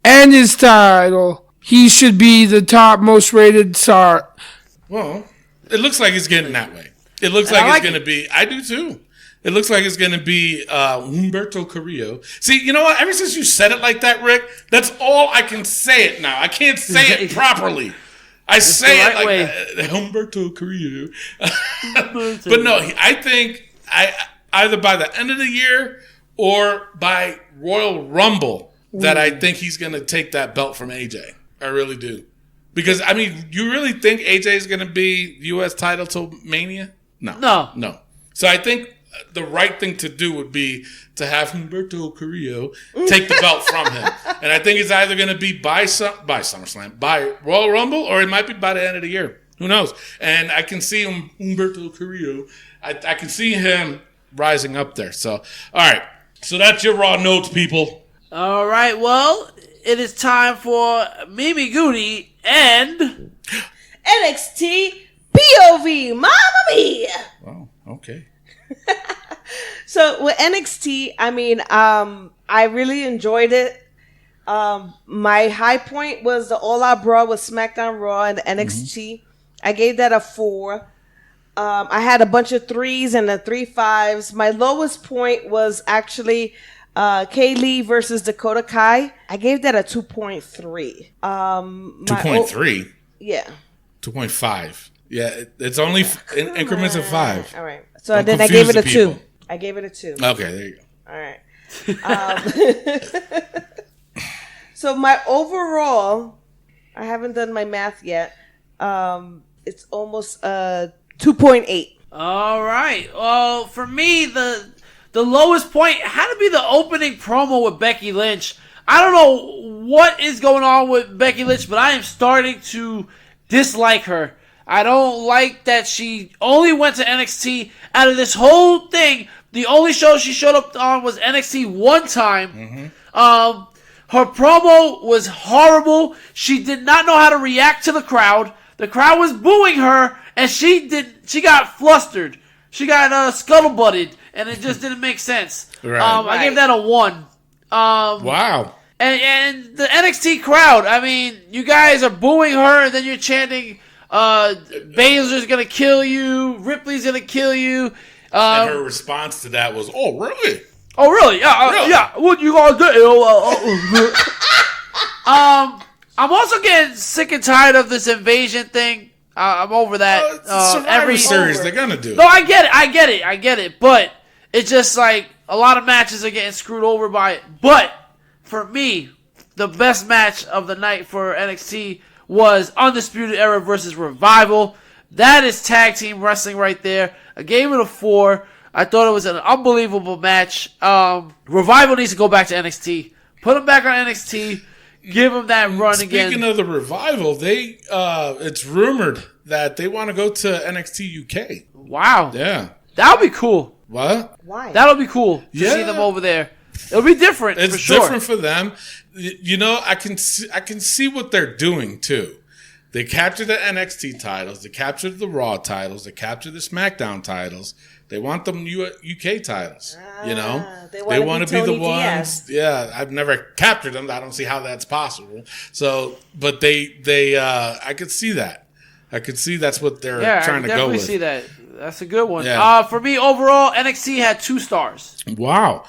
and his title, he should be the top most rated star. Well, it looks like it's getting that way. It looks like it's going to be. I do too. It looks like it's going to be Humberto Carrillo. See, you know what? Ever since you said it like that, Rick, that's all I can say it now. I can't say it properly. I say it like Humberto Carrillo. But no, I think either by the end of the year or by Royal Rumble that I think he's going to take that belt from AJ. I really do. Because, I mean, you really think AJ is going to be U.S. title till Mania? No. So I think the right thing to do would be to have Humberto Carrillo take the belt from him. And I think it's either going to be by SummerSlam, by Royal Rumble, or it might be by the end of the year. Who knows? And I can see Humberto Carrillo. I can see him rising up there. So, all right. So that's your Raw notes, people. All right. Well, it is time for Mimi Goody and NXT POV. Mamma mia! Oh, okay. So with NXT, I mean, I really enjoyed it. My high point was the All Out Brawl with SmackDown Raw and the NXT. Mm-hmm. I gave that a 4. I had a bunch of 3s and 3 5s. My lowest point was actually Kay Lee versus Dakota Kai. I gave that a 2.3. 2.3? Yeah. 2.5. Yeah, it's only in increments of 5. All right. So then I gave it a 2. I gave it a 2. Okay, there you go. All right. So my overall, I haven't done my math yet. It's almost 2.8. All right. Well, for me, the the lowest point had to be the opening promo with Becky Lynch. I don't know what is going on with Becky Lynch, but I am starting to dislike her. I don't like that she only went to NXT. Out of this whole thing, the only show she showed up on was NXT one time. Her promo was horrible. She did not know how to react to the crowd. The crowd was booing her, and she got flustered. She got scuttlebutted, and it just didn't make sense. Right. I gave that a 1. Wow. And the NXT crowd, I mean, you guys are booing her, and then you're chanting, Baszler's gonna kill you, Ripley's gonna kill you. And her response to that was, "Oh, really? Oh, really? Yeah, Really? yeah. What you gonna do? I'm also getting sick and tired of this invasion thing. I'm over that. It's a Survivor Series. They're gonna do it. No, I get it. But it's just like a lot of matches are getting screwed over by it. But for me, the best match of the night for NXT was Undisputed Era versus Revival. That is tag team wrestling right there. I gave it a 4. I thought it was an unbelievable match. Revival needs to go back to NXT. Put them back on NXT. Give them that run again. Speaking of the Revival, it's rumored that they want to go to NXT UK. Wow. Yeah. That would be cool. What? Why? That'll be cool to Yeah. see them over there. It'll be different. It's for sure. different for them. You know, I can see what they're doing too. They captured the NXT titles. They captured the Raw titles. They captured the SmackDown titles. They want them UK titles. You know, they they wanna want be to be the Tony ones. Diaz. Yeah, I've never captured them. I don't see how that's possible. So, but they I could see that. I could see that's what they're trying to go definitely with. see that. That's a good one. Yeah. For me, overall, NXT had 2 stars. Wow.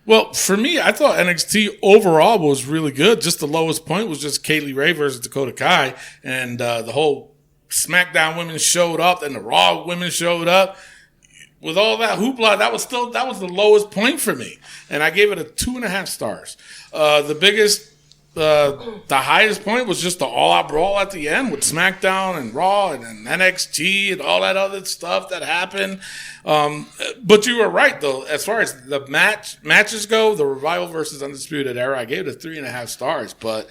Well, for me, I thought NXT overall was really good. Just the lowest point was just Kaylee Ray versus Dakota Kai, and the whole SmackDown women showed up, and the Raw women showed up. With all that hoopla, that was the lowest point for me, and I gave it a 2.5 stars. The highest point was just the all-out brawl at the end with SmackDown and Raw and NXT and all that other stuff that happened. But you were right, though. As far as the matches go, the Revival versus Undisputed Era, I gave it a 3.5 stars. But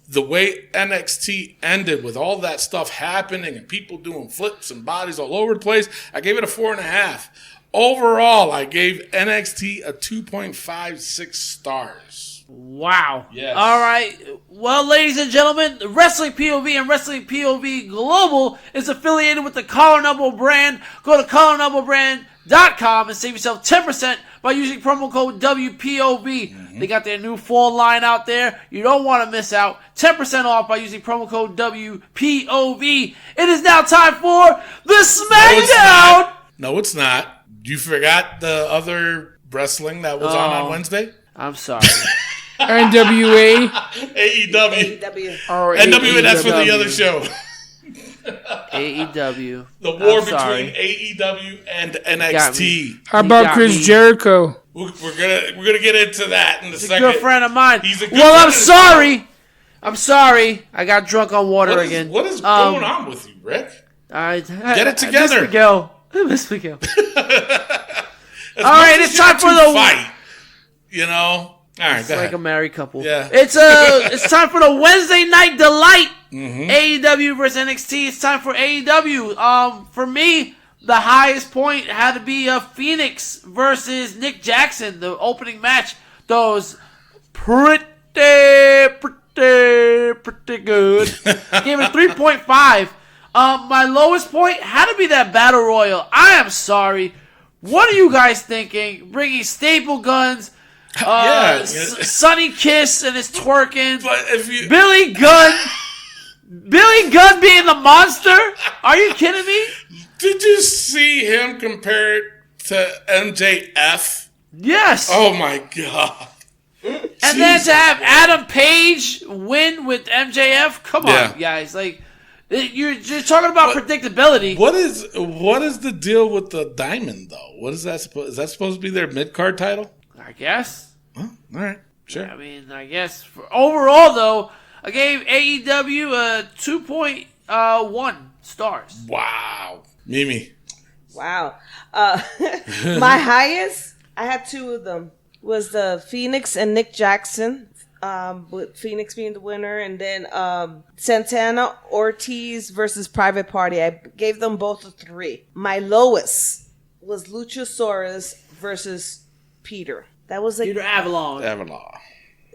the way NXT ended with all that stuff happening and people doing flips and bodies all over the place, I gave it a 4.5. Overall, I gave NXT a 2.56 stars. Wow. Yes. All right. Well, ladies and gentlemen, Wrestling POV and Wrestling POV Global is affiliated with the Collar Noble brand. Go to collarnoblebrand.com and save yourself 10% by using promo code WPOV. They got their new fall line out there. You don't want to miss out. 10% off by using promo code WPOV. It is now time for the SmackDown. No, it's not. You forgot the other wrestling that was on Wednesday? I'm sorry. NWA. AEW. AEW. Or NWA, that's for the AEW. other show. AEW. The war I'm sorry. between AEW and Got NXT. me. How You about got Chris me. Jericho? We're gonna get into that in a He's a second. good friend of mine. He's a good Well, I'm friend. sorry. I'm sorry. I got drunk on water again. What is going on with you, Rick? Get it together. I miss Miguel. I miss Miguel. As All much right, as it's you time two for the fight. You know. All right, It's go like ahead. a married couple. Yeah. It's time for the Wednesday Night Delight. Mm-hmm. AEW versus NXT. It's time for AEW. For me, the highest point had to be Phoenix versus Nick Jackson, the opening match. Those pretty good. Gave it 3.5. My lowest point had to be that Battle Royal. I am sorry. What are you guys thinking? Bringing staple guns, Sonny Kiss and his twerking, But if you Billy Gunn being the monster? Are you kidding me? did you see him compare it to MJF? Yes. Oh my god. And then to have Adam Page win with MJF? Come on, Yeah. guys. Like, you're talking about predictability. What is the deal with the Diamond though? What is that supposed? Is that supposed to be their mid card title? I guess. Huh? All right, sure. I mean, I guess. Overall, though, I gave AEW a 2.1 stars. Wow, Mimi. Wow. My highest I had two of them. Was the Phoenix and Nick Jackson, with Phoenix being the winner, and then Santana Ortiz versus Private Party. I gave them both a 3. My lowest was Luchasaurus versus Peter. That was like Peter Avalon.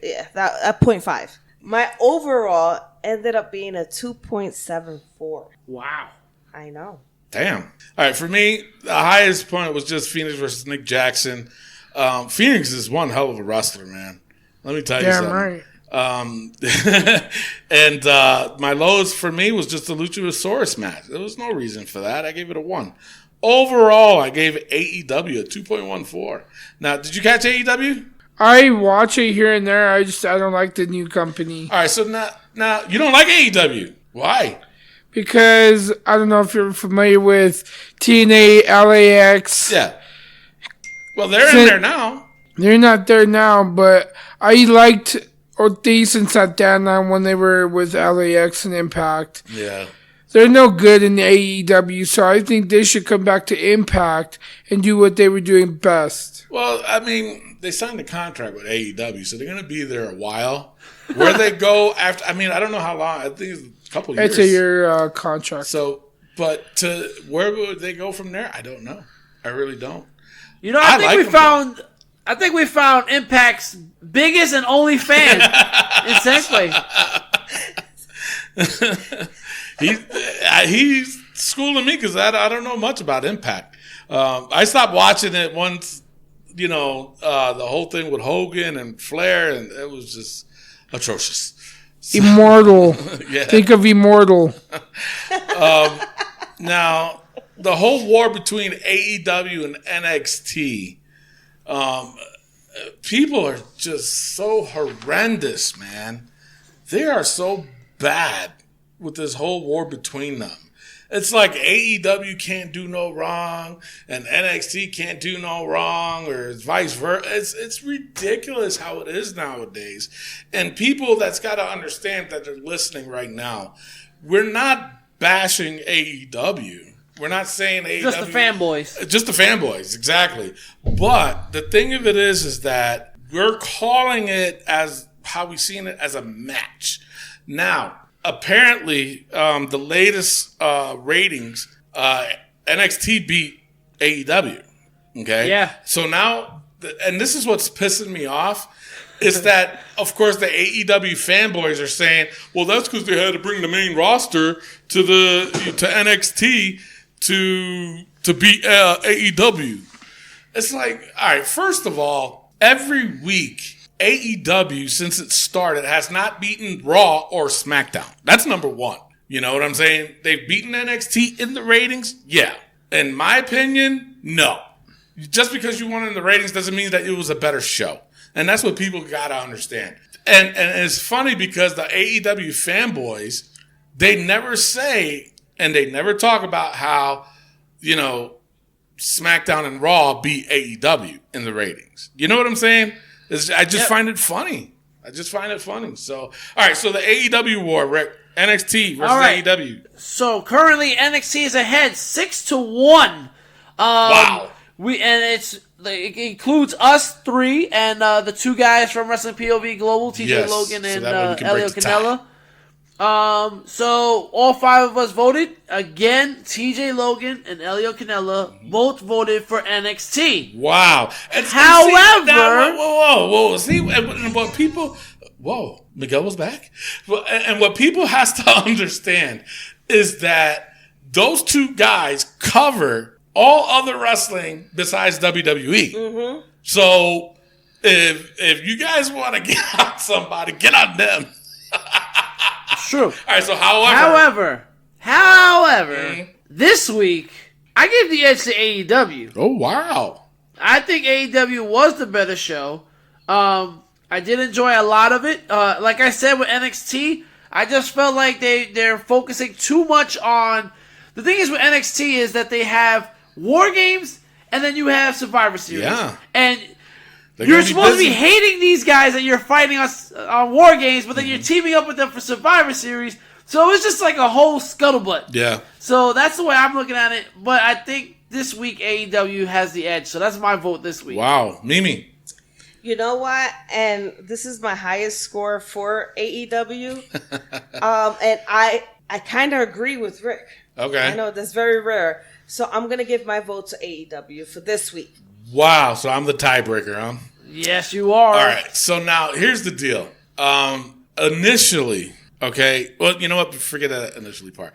yeah, that at 0.5. My overall ended up being a 2.74. Wow. I know. Damn. All right, for me, the highest point was just Phoenix versus Nick Jackson. Phoenix is one hell of a wrestler, man. Let me tell you something. Right. And my lowest for me was just the Luchasaurus match. There was no reason for that. I gave it a 1. Overall, I gave AEW a 2.14. Now, did you catch AEW? I watch it here and there. I don't like the new company. All right, so now you don't like AEW. Why? Because I don't know if you're familiar with TNA, LAX. Yeah. Well, they're in there now. They're not there now, but I liked Ortiz and Santana when they were with LAX and Impact. Yeah. They're no good in the AEW, so I think they should come back to Impact and do what they were doing best. Well, I mean, they signed a contract with AEW, so they're going to be there a while. Where they go after, I mean, I don't know how long. I think it's a couple years. It's a year contract. So, but where would they go from there? I don't know. I really don't. You know, I think we found Impact's biggest and only fan in Sensei. He's schooling me because I don't know much about Impact. I stopped watching it once, the whole thing with Hogan and Flair, and it was just atrocious. Immortal. Yeah. Think of Immortal. Now, the whole war between AEW and NXT, people are just so horrendous, man. They are so bad with this whole war between them. It's like AEW can't do no wrong and NXT can't do no wrong, or vice versa. It's ridiculous how it is nowadays. And people that's got to understand that they're listening right now, we're not bashing AEW. We're not saying AEW. Just the fanboys. Just the fanboys, exactly. But the thing of it is that we're calling it as how we seen it as a match. Now, apparently, the latest ratings, NXT beat AEW. Okay? Yeah. So now, and this is what's pissing me off, is that, of course, the AEW fanboys are saying, well, that's because they had to bring the main roster to NXT to beat AEW. It's like, all right, first of all, every week, AEW, since it started, has not beaten Raw or SmackDown. That's number one. You know what I'm saying? They've beaten NXT in the ratings? Yeah. In my opinion, no. Just because you won in the ratings doesn't mean that it was a better show. And that's what people got to understand. And it's funny because the AEW fanboys, they never say and they never talk about how, SmackDown and Raw beat AEW in the ratings. You know what I'm saying? I just find it funny. So, all right. So the AEW war, Rick, NXT versus AEW. So currently NXT is ahead 6-1. Wow. It includes us three and the two guys from Wrestling POV Global, TJ Logan and Elio Canella. So all five of us voted. Again, TJ Logan and Elio Canella both voted for NXT. Wow. However... Whoa. See, and what people... Whoa, Miguel was back? Well, and what people has to understand is that those two guys cover all other wrestling besides WWE. Mm-hmm. So if you guys want to get on somebody, get on them. True. All right, so however, this week, I gave the edge to AEW. Oh, wow. I think AEW was the better show. I did enjoy a lot of it. Like I said with NXT, I just felt like they're focusing too much on... The thing is with NXT is that they have War Games and then you have Survivor Series. Yeah. And... You're supposed to be hating these guys that you're fighting on War Games, but then you're teaming up with them for Survivor Series. So it's just like a whole scuttlebutt. Yeah. So that's the way I'm looking at it. But I think this week AEW has the edge. So that's my vote this week. Wow. Mimi. You know what? And this is my highest score for AEW. And I kind of agree with Rick. Okay. I know that's very rare. So I'm going to give my vote to AEW for this week. Wow. So I'm the tiebreaker, huh? Yes, you are. All right. So now here's the deal. Initially, okay. Well, you know what? Forget that initially part.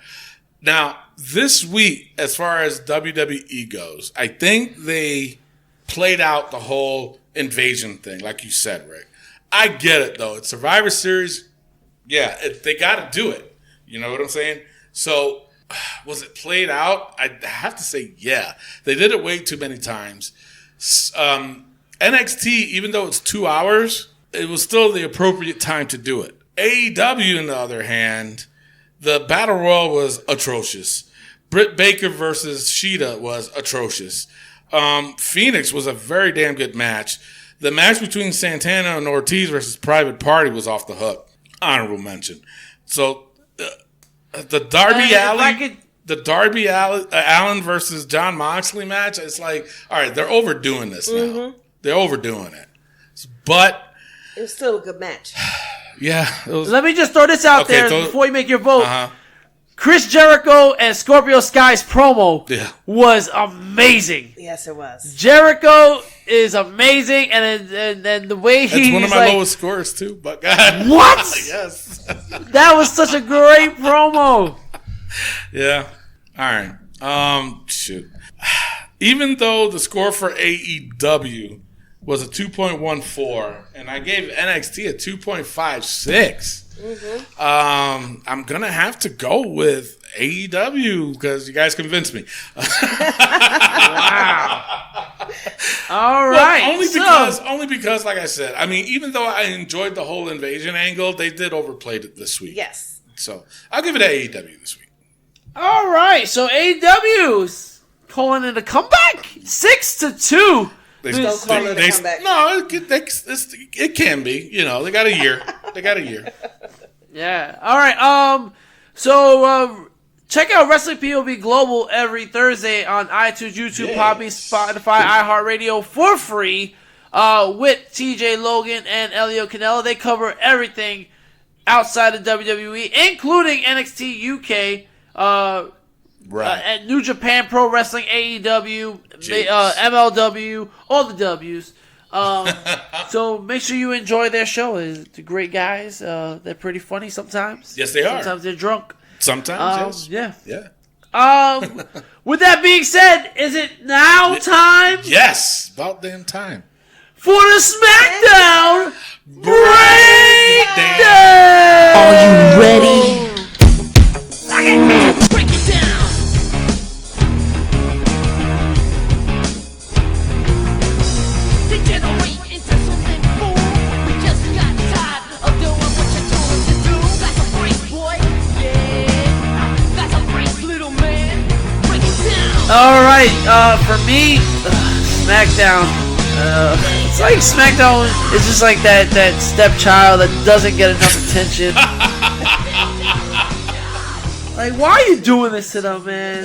Now, this week, as far as WWE goes, I think they played out the whole invasion thing, like you said, Rick. I get it, though. It's Survivor Series. Yeah, they got to do it. You know what I'm saying? So, was it played out? I have to say, yeah. They did it way too many times. NXT, even though it's 2 hours, it was still the appropriate time to do it. AEW, on the other hand, the Battle Royal was atrocious. Britt Baker versus Sheeta was atrocious. Phoenix was a very damn good match. The match between Santana and Ortiz versus Private Party was off the hook. Honorable mention. So, the Darby Allin versus John Moxley match, it's like, all right, they're overdoing this now. Mm-hmm. They're overdoing it. But it was still a good match. Yeah. Let me just throw this out there before you make your vote. Chris Jericho and Scorpio Sky's promo was amazing. Yes, it was. Jericho is amazing, and the way it's one of my lowest scores too. But God, what? Yes, that was such a great promo. Yeah. All right. Shoot. Even though the score for AEW was a 2.14, and I gave NXT a 2.56. Mm-hmm. I'm gonna have to go with AEW because you guys convinced me. Wow! All right, only because, like I said, I mean, even though I enjoyed the whole invasion angle, they did overplay it this week. Yes. So I'll give it to AEW this week. All right, so AEW's calling it a comeback, 6-2. They don't call it a comeback. No, it can be. You know, they got a year. Yeah. All right. So check out Wrestling POV Global every Thursday on iTunes, YouTube, Podbean, Spotify, iHeartRadio for free. With TJ Logan and Elio Canella, they cover everything outside of WWE, including NXT UK. At New Japan Pro Wrestling, AEW, MLW, all the W's. So make sure you enjoy their show. They're great guys. They're pretty funny sometimes. Yes, they are. Sometimes they're drunk. Sometimes, yes. Yeah. With that being said, is it now time? Yes, about damn time. For the SmackDown Breakdown! Are you ready? Break it down. Degenerate into something fool. We just got tired of doing what you told us to do. That's a break, boy. Yeah, that's a break, little man. Break it down. All right, for me, SmackDown. It's like SmackDown is just like that stepchild that doesn't get enough attention. Like, why are you doing this to them, man?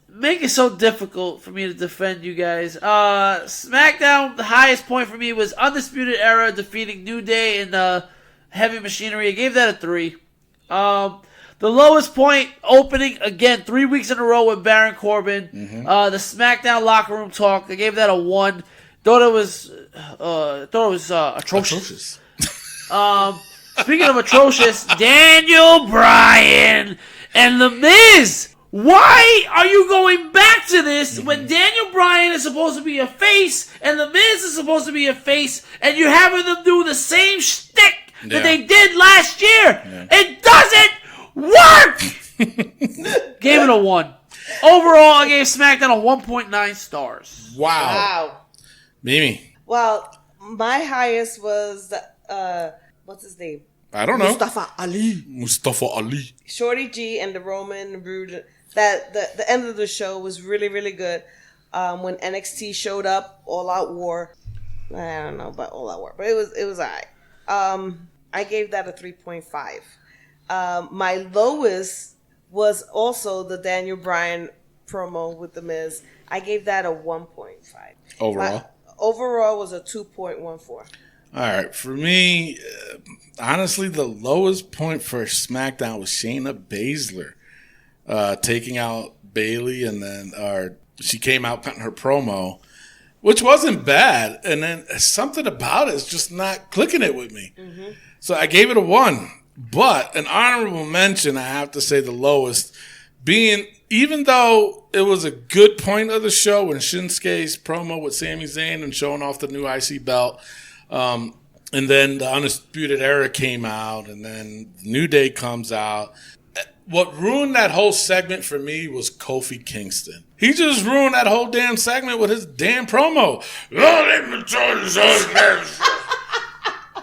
Make it so difficult for me to defend you guys. SmackDown, the highest point for me was Undisputed Era defeating New Day in the Heavy Machinery. I gave that a 3. The lowest point opening, again, 3 weeks in a row with Baron Corbin. Mm-hmm. The SmackDown locker room talk, I gave that a 1. Thought it was atrocious. Speaking of atrocious, Daniel Bryan and The Miz. Why are you going back to this when Daniel Bryan is supposed to be a face and The Miz is supposed to be a face, and you're having them do the same shtick that they did last year? Yeah. It doesn't work! Gave it a 1. Overall, I gave SmackDown a 1.9 stars. Wow. Mimi. Well, my highest was what's his name? I don't know. Mustafa Ali. Shorty G and the Roman Rude. That the end of the show was really, really good. When NXT showed up, All Out War. I don't know about All Out War, but it was alright. I gave that a 3.5. My lowest was also the Daniel Bryan promo with The Miz. I gave that a 1.5. Overall was a 2.14. All right, for me, honestly, the lowest point for SmackDown was Shayna Baszler taking out Bayley, and then she came out cutting her promo, which wasn't bad. And then something about it is just not clicking it with me. Mm-hmm. So I gave it a 1. But an honorable mention, I have to say the lowest, being, even though it was a good point of the show when Shinsuke's promo with Sami Zayn and showing off the new IC belt, and then the Undisputed Era came out, and then New Day comes out. What ruined that whole segment for me was Kofi Kingston. He just ruined that whole damn segment with his damn promo.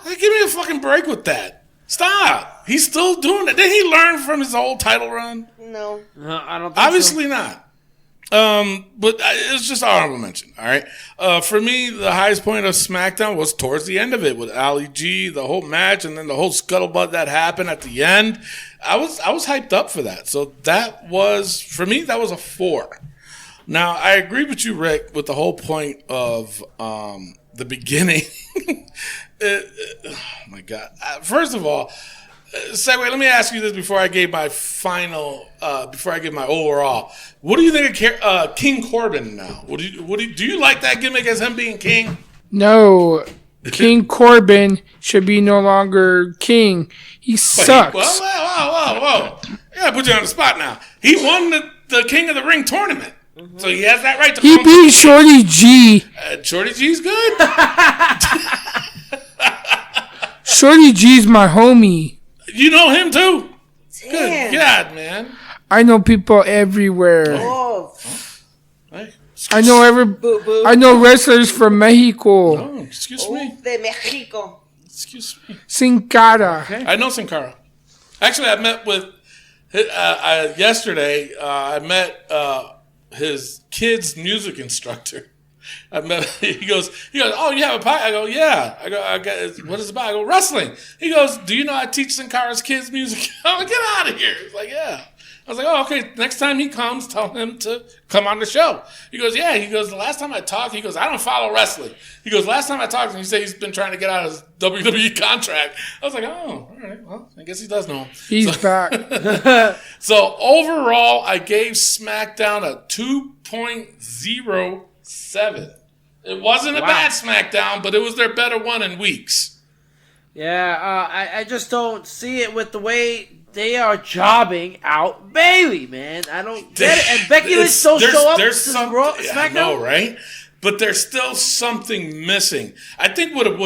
Like, give me a fucking break with that. Stop. He's still doing it. Did he learn from his old title run? No. I don't think Obviously so. not. But it's just honorable mention, all right? For me, the highest point of SmackDown was towards the end of it with Ali G, the whole match, and then the whole scuttlebutt that happened at the end. I was hyped up for that. So that was, for me, that was a 4. Now, I agree with you, Rick, with the whole point of the beginning. Oh, my God. First of all, segue, let me ask you this before I gave my final, before I give my overall. What do you think of King Corbin now? Do you like that gimmick as him being king? No. King Corbin should be no longer king. He sucks. Whoa. Yeah, put you on the spot now. He won the King of the Ring tournament. Mm-hmm. So he has that right to He beat Shorty G. Shorty G's good. Shorty G's my homie. You know him too? Damn. Good God, man. I know people everywhere. Oh, Hey, I know boo boo. I know wrestlers from Mexico. Oh, excuse me. De Mexico. Excuse me. Sin cara. I know Sin Cara. Actually, I met with yesterday. I met his kid's music instructor. I met. He goes. Oh, you have a pie? I go, yeah. I go. What is it about? I go, wrestling. He goes, do you know I teach Sin Cara's kids music? I'm like, get out of here. He's like, yeah. I was like, oh, okay. Next time he comes, tell him to come on the show. He goes, yeah. He goes, the last time I talked, he goes, I don't follow wrestling. He goes, last time I talked to him, he said he's been trying to get out of his WWE contract. I was like, oh, all right. Well, I guess he does know him. He's back. So overall, I gave SmackDown a 2.07. It wasn't a bad SmackDown, but it was their better one in weeks. Yeah, I just don't see it with the way they are jobbing out Bayley, man. I don't get it. And Becky Lynch still show up to SmackDown. I know, right? But there's still something missing. I think would have.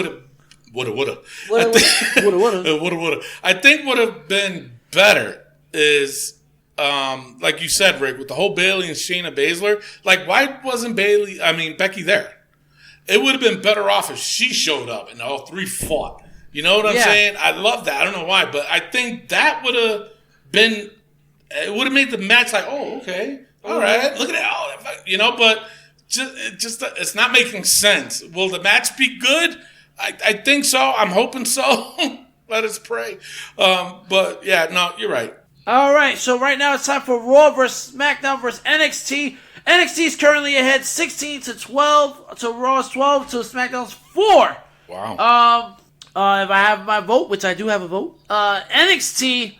I think would have been better is, like you said, Rick, with the whole Bayley and Shayna Baszler. Like, why wasn't Becky there? It would have been better off if she showed up and all three fought. You know what I'm saying? I love that. I don't know why, but I think that would have been. It would have made the match like, oh, okay, all right, look at that, but just it's not making sense. Will the match be good? I think so. I'm hoping so. Let us pray. But yeah, no, you're right. All right, so right now it's time for Raw versus SmackDown versus NXT. NXT is currently ahead 16-12 to Raw's 12 to SmackDown's 4. Wow. If I have my vote, which I do have a vote, NXT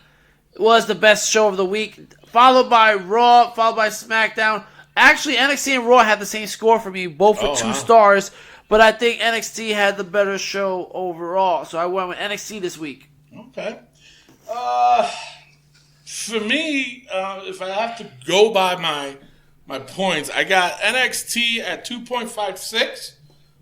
was the best show of the week, followed by Raw, followed by SmackDown. Actually, NXT and Raw had the same score for me, both with 2 stars, but I think NXT had the better show overall, so I went with NXT this week. Okay. For me, if I have to go by my points, I got NXT at 2.56.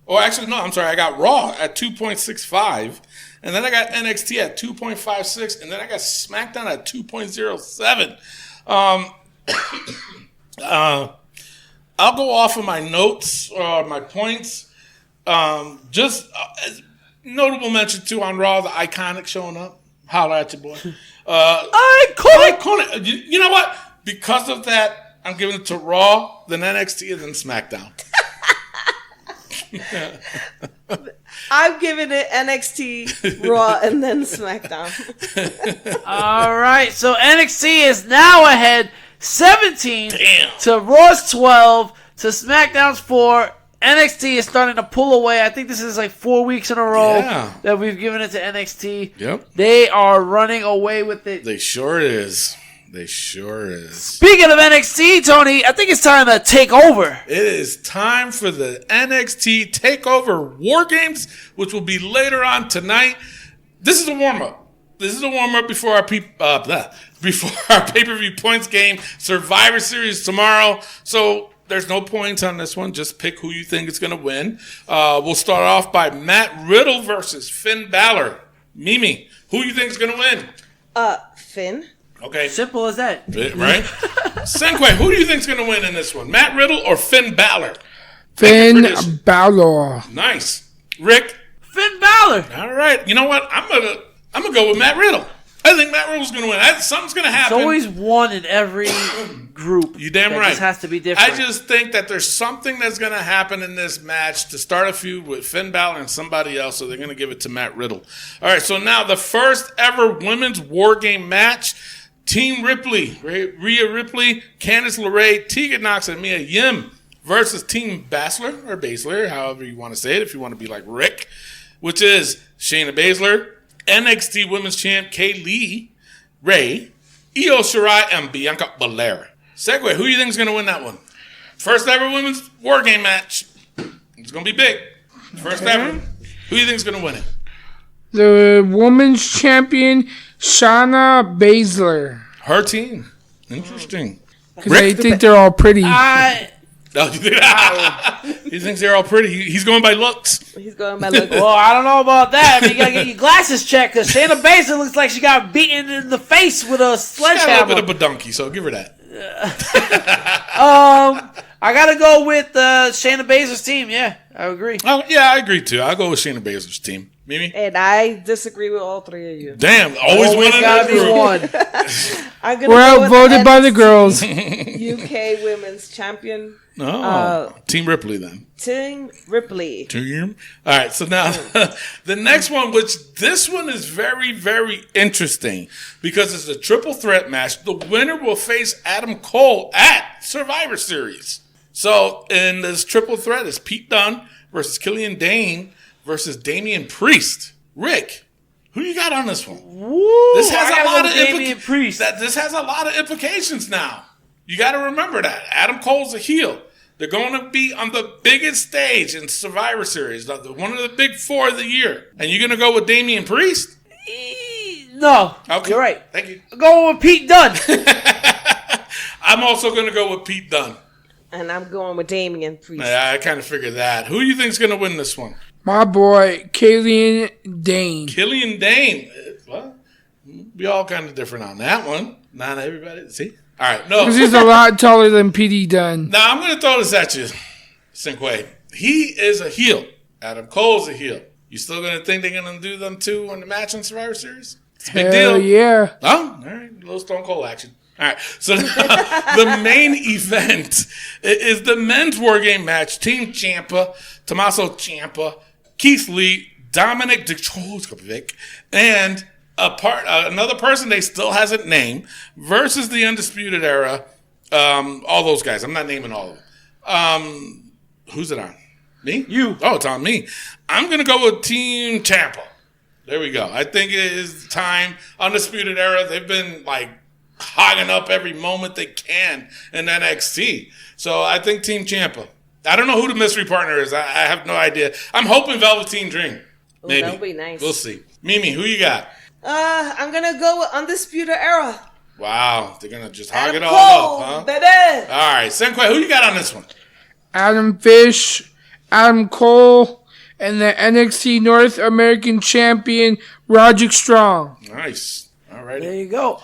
Or actually, no, I'm sorry. I got Raw at 2.65. And then I got NXT at 2.56. And then I got SmackDown at 2.07. I'll go off of my notes or my points. Just notable mention, too, on Raw, the Iconic showing up. Holla at your boy. Iconic! You know what? Because of that, I'm giving it to Raw, then NXT, and then SmackDown. I'm giving it NXT, Raw, and then SmackDown. All right, so NXT is now ahead 17 to Raw's 12 to SmackDown's 4. NXT is starting to pull away. I think this is like 4 weeks in a row that we've given it to NXT. Yep. They are running away with it. They sure is. They sure is. Speaking of NXT, Tony, I think it's time to take over. It is time for the NXT TakeOver War Games, which will be later on tonight. This is a warm-up. This is a warm-up before our pay-per-view points game, Survivor Series tomorrow. So there's no points on this one. Just pick who you think is going to win. We'll start off by Matt Riddle versus Finn Balor. Mimi, who you think is going to win? Finn. Okay. Simple as that. Right? Senkway, who do you think is going to win in this one? Matt Riddle or Finn Balor? Finn Balor. Nice. Rick? Finn Balor. All right. You know what? I'm gonna go with Matt Riddle. I think Matt Riddle's going to win. Something's going to happen. There's always one in every group. You damn that right. Just has to be different. I just think that there's something that's going to happen in this match to start a feud with Finn Balor and somebody else, so they're going to give it to Matt Riddle. All right, so now the first ever women's War Game match. Team Ripley, Rhea Ripley, Candice LeRae, Tegan Nox, and Mia Yim versus Team Baszler, however you want to say it, if you want to be like Rick, which is Shayna Baszler, NXT Women's Champ Kaylee Ray, Io Shirai, and Bianca Belair. Segway, who do you think is going to win that one? First ever women's War Game match. It's going to be big. First ever. Who do you think is going to win it? The women's champion, Shayna Baszler. Her team. Interesting. Because I think they're all pretty. No, he thinks they're all pretty. He's going by looks. He's going by look. Well, I don't know about that. I mean, you gotta get your glasses checked because Shayna Baszler looks like she got beaten in the face with a She's got a sledgehammer. little bit of a donkey, so give her that. I gotta go with Shayna Baszler's team. Yeah, I agree. Oh, yeah, I agree too. I'll go with Shayna Baszler's team. Mimi? And I disagree with all three of you. Damn, always one in gotta the be group. one. I'm gonna We're go with outvoted by the NXT girls. UK Women's Champion, Team Ripley then. Team Ripley. Team. All right, so now the next one, which this one is very, very interesting because it's a triple threat match. The winner will face Adam Cole at Survivor Series. So in this triple threat, it's Pete Dunne versus Killian Dane versus Damian Priest. Rick, who you got on this one? Woo, This has I a gotta lot go of with Damian Priest. This has a lot of implications now. You got to remember that Adam Cole's a heel. They're going to be on the biggest stage in Survivor Series, one of the big four of the year, and you're going to go with Damian Priest? No, Okay. you're right. Thank you. I'm going with Pete Dunne. I'm also going to go with Pete Dunne. And I'm going with Damian Priest. Yeah, I kind of figured that. Who do you think's going to win this one? My boy, Killian Dane. Killian Dane. Well, we all kind of different on that one. Not everybody. See? All right, no. Because he's a lot taller than P.D. Dunne. Now, I'm going to throw this at you, Cinquay. He is a heel. Adam Cole's a heel. You still going to think they're going to do them two in the match on Survivor Series? It's a big Hell deal. yeah. Oh, all right. A little Stone Cold action. All right. So the main event is the men's War Game match. Team Ciampa, Tommaso Ciampa, Keith Lee, Dominic Dijakovic, and another person they still hasn't named versus the Undisputed Era. All those guys. I'm not naming all of them. Who's it on? Me? You. Oh, it's on me. I'm going to go with Team Ciampa. There we go. I think it is time. Undisputed Era, they've been like hogging up every moment they can in NXT. So I think Team Ciampa. I don't know who the mystery partner is. I have no idea. I'm hoping Velveteen Dream. Maybe. That'll be nice. We'll see. Mimi, who you got? I'm gonna go with Undisputed Era. Wow. They're going to just hog Adam it all Cole, up, huh? baby. All right. Senquay, who you got on this one? Adam Fish, Adam Cole, and the NXT North American Champion, Roderick Strong. Nice. All There righty. you go.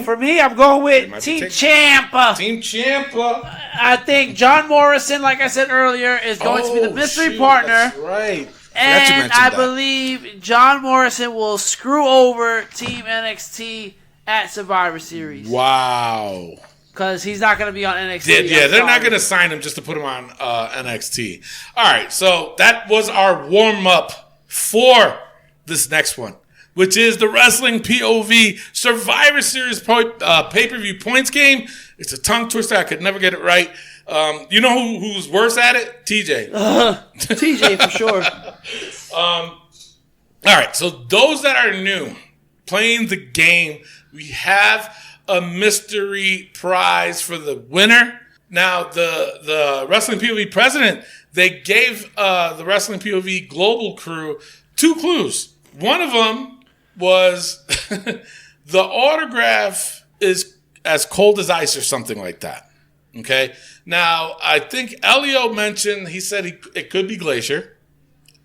For me, I'm going with Team Ciampa. Team Ciampa. I think John Morrison, like I said earlier, is going to be the mystery partner. That's right. And I believe John Morrison will screw over Team NXT at Survivor Series. Wow. because he's not going to be on NXT. Yeah, I'm they're not sorry. going to sign him just to put him on NXT. All right, so that was our warm-up for this next one, which is the Wrestling POV Survivor Series pay-per-view points game. It's a tongue twister. I could never get it right. You know who's worse at it? TJ. TJ for sure. All right, so those that are new, playing the game, we have a mystery prize for the winner. Now, the Wrestling POV president, they gave the Wrestling POV global crew 2 clues. One of them was the autograph is as cold as ice or something like that. Okay? Now, I think Elio mentioned, he said it could be Glacier.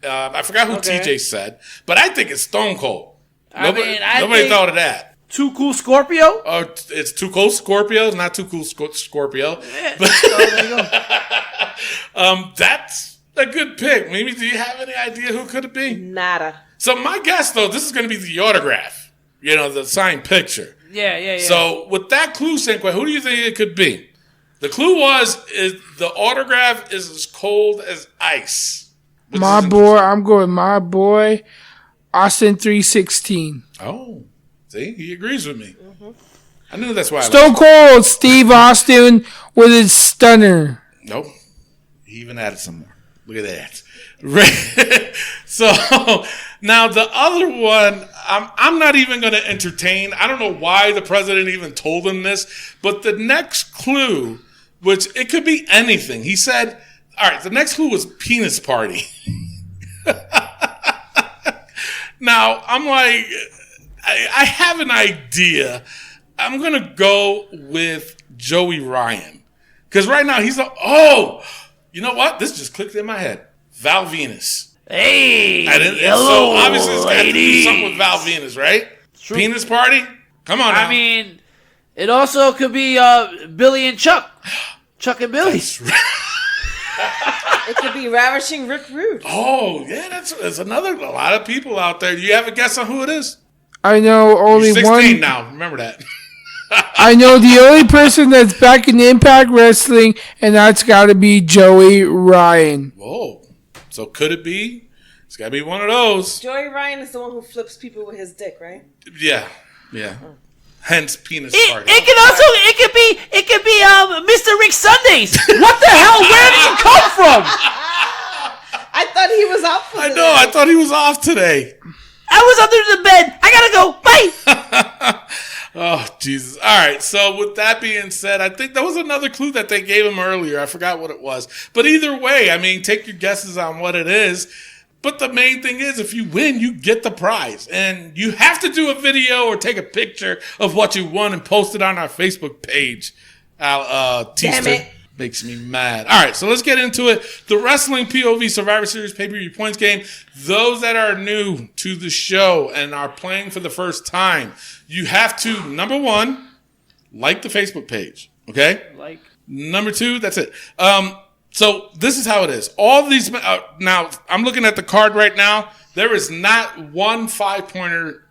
I forgot who TJ said, but I think it's Stone Cold. Nobody think thought of that. Too Cool Scorpio? Oh, it's Too Cold Scorpio. It's not Too Cool Scorpio. Yeah, so there you go. That's a good pick. Maybe, do you have any idea who could it be? Nada. So my guess, though, this is going to be the autograph. You know, the signed picture. Yeah. So with that clue, Senquay, who do you think it could be? The clue is the autograph is as cold as ice. I'm going my boy, Austin 316. Oh, see, he agrees with me. I knew that's why. Stone Cold Steve Austin with his stunner. Nope. He even added some more. Look at that. Right. So now the other one, I'm not even going to entertain. I don't know why the president even told him this, but the next clue, which it could be anything. He said, all right, the next clue was penis party. Now, I'm like, I have an idea. I'm going to go with Joey Ryan. Because right now he's you know what? This just clicked in my head. Val Venus. Hey, So obviously it's got to do something with Val Venus, right? True. Penis party? Come on now. I mean, it also could be Billy and Chuck. Chuck and Billy. That's right. It could be Ravishing Rick Rude. Oh, yeah, that's a lot of people out there. Do you have a guess on who it is? I know only You're 16 one. now. Remember that. I know the only person that's back in Impact Wrestling, and that's got to be Joey Ryan. Whoa. So could it be? It's got to be one of those. Joey Ryan is the one who flips people with his dick, right? Yeah. Hence penis party. It could be Mr. Rick Sundays. What the hell? Where did you come from? I thought he was out for I the know. day. I thought he was off today. I was under the bed. I gotta go. Bye. Oh, Jesus. All right. So with that being said, I think that was another clue that they gave him earlier. I forgot what it was. But either way, I mean, take your guesses on what it is. But the main thing is, if you win, you get the prize. And you have to do a video or take a picture of what you won and post it on our Facebook page. Damn it. Makes me mad. All right, so let's get into it. The Wrestling POV Survivor Series pay-per-view points game. Those that are new to the show and are playing for the first time, you have to, number one, like the Facebook page. Okay? Like. Number two, that's it. So this is how it is. All these now, I'm looking at the card right now. There is not one 5-pointer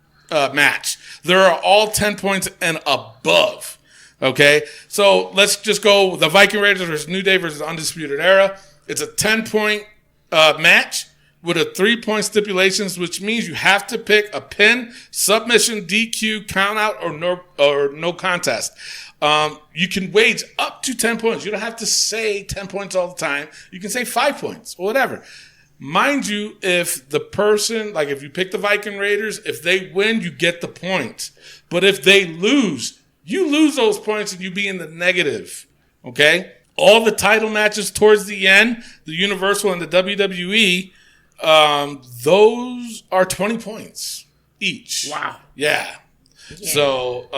match. There are all 10 points and above. Okay, so let's just go the Viking Raiders versus New Day versus Undisputed Era. It's a 10-point match with a 3-point stipulations, which means you have to pick a pin, submission, DQ, count out, or no contest. You can wage up to 10 points. You don't have to say 10 points all the time. You can say 5 points or whatever. Mind you, if the person, like if you pick the Viking Raiders, if they win, you get the points. But if they lose, you lose those points and you be in the negative. Okay? All the title matches towards the end, the Universal and the WWE, those are 20 points each. Wow. Yeah. So,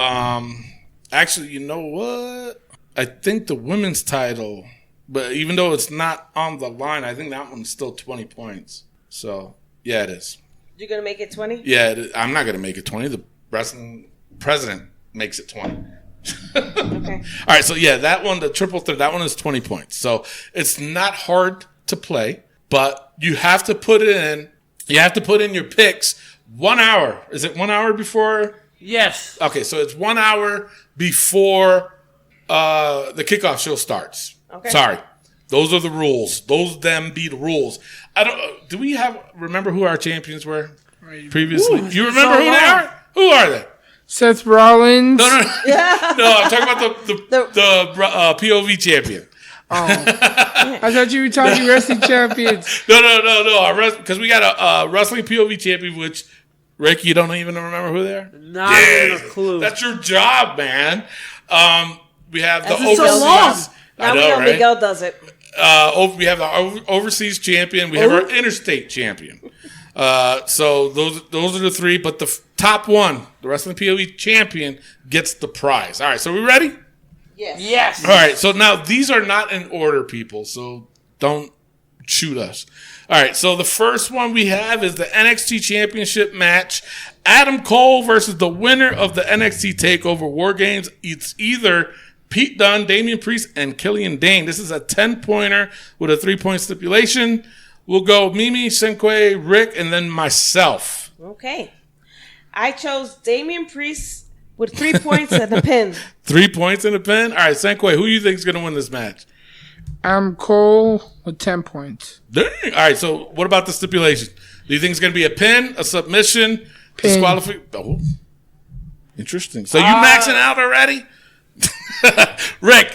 actually, you know what? I think the women's title, but even though it's not on the line, I think that one's still 20 points. So, yeah, it is. You're going to make it 20? Yeah, I'm not going to make it 20. The wrestling president makes it 20. Okay. All right, so yeah, that one, the triple threat, that one is 20 points. So it's not hard to play, but you have to put in your picks 1 hour. Is it 1 hour before? Yes. Okay, so it's 1 hour before the kickoff show starts. Okay. Sorry. Those are the rules. Those them be the rules. I don't. Do we remember who our champions were previously? Ooh, Do you remember so who they long. are? Who are they? Seth Rollins. No. No, I'm talking about the POV champion. I thought you were talking wrestling champions. No. Because we got a wrestling POV champion, which Rick, you don't even remember who they are? Not even a clue. That's your job, man. We have the That's been so long. overseas. Now I we know, know right? Miguel does it. We have the overseas champion. We have our interstate champion. So those are the three. But the top one, the wrestling POV champion, gets the prize. All right. So we ready? Yes. All right. So now these are not in order, people. So don't shoot us. All right. So the first one we have is the NXT Championship match. Adam Cole versus the winner of the NXT TakeOver War Games. It's either Pete Dunne, Damian Priest, and Killian Dane. This is a 10-pointer with a 3-point stipulation. We'll go Mimi, Senkway, Rick, and then myself. Okay. I chose Damian Priest with 3 points and a pin. 3 points and a pin? All right, Senkway, who do you think is going to win this match? I'm Cole with 10 points. Dang. All right, so what about the stipulation? Do you think it's going to be a pin, a submission, disqualification? Oh, interesting. So you maxing out already? Rick.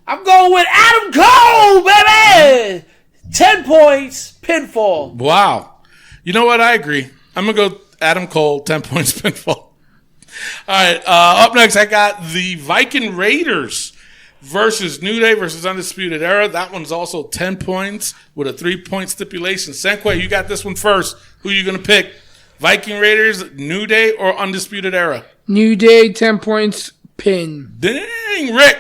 I'm going with Adam Cole, baby! 10 points, pinfall. Wow. You know what? I agree. I'm going to go Adam Cole, 10 points, pinfall. All right. Up next, I got the Viking Raiders versus New Day versus Undisputed Era. That one's also 10 points with a 3-point stipulation. Senkway, you got this one first. Who are you going to pick? Viking Raiders, New Day, or Undisputed Era? New Day, 10 points, pin. Dang, Rick.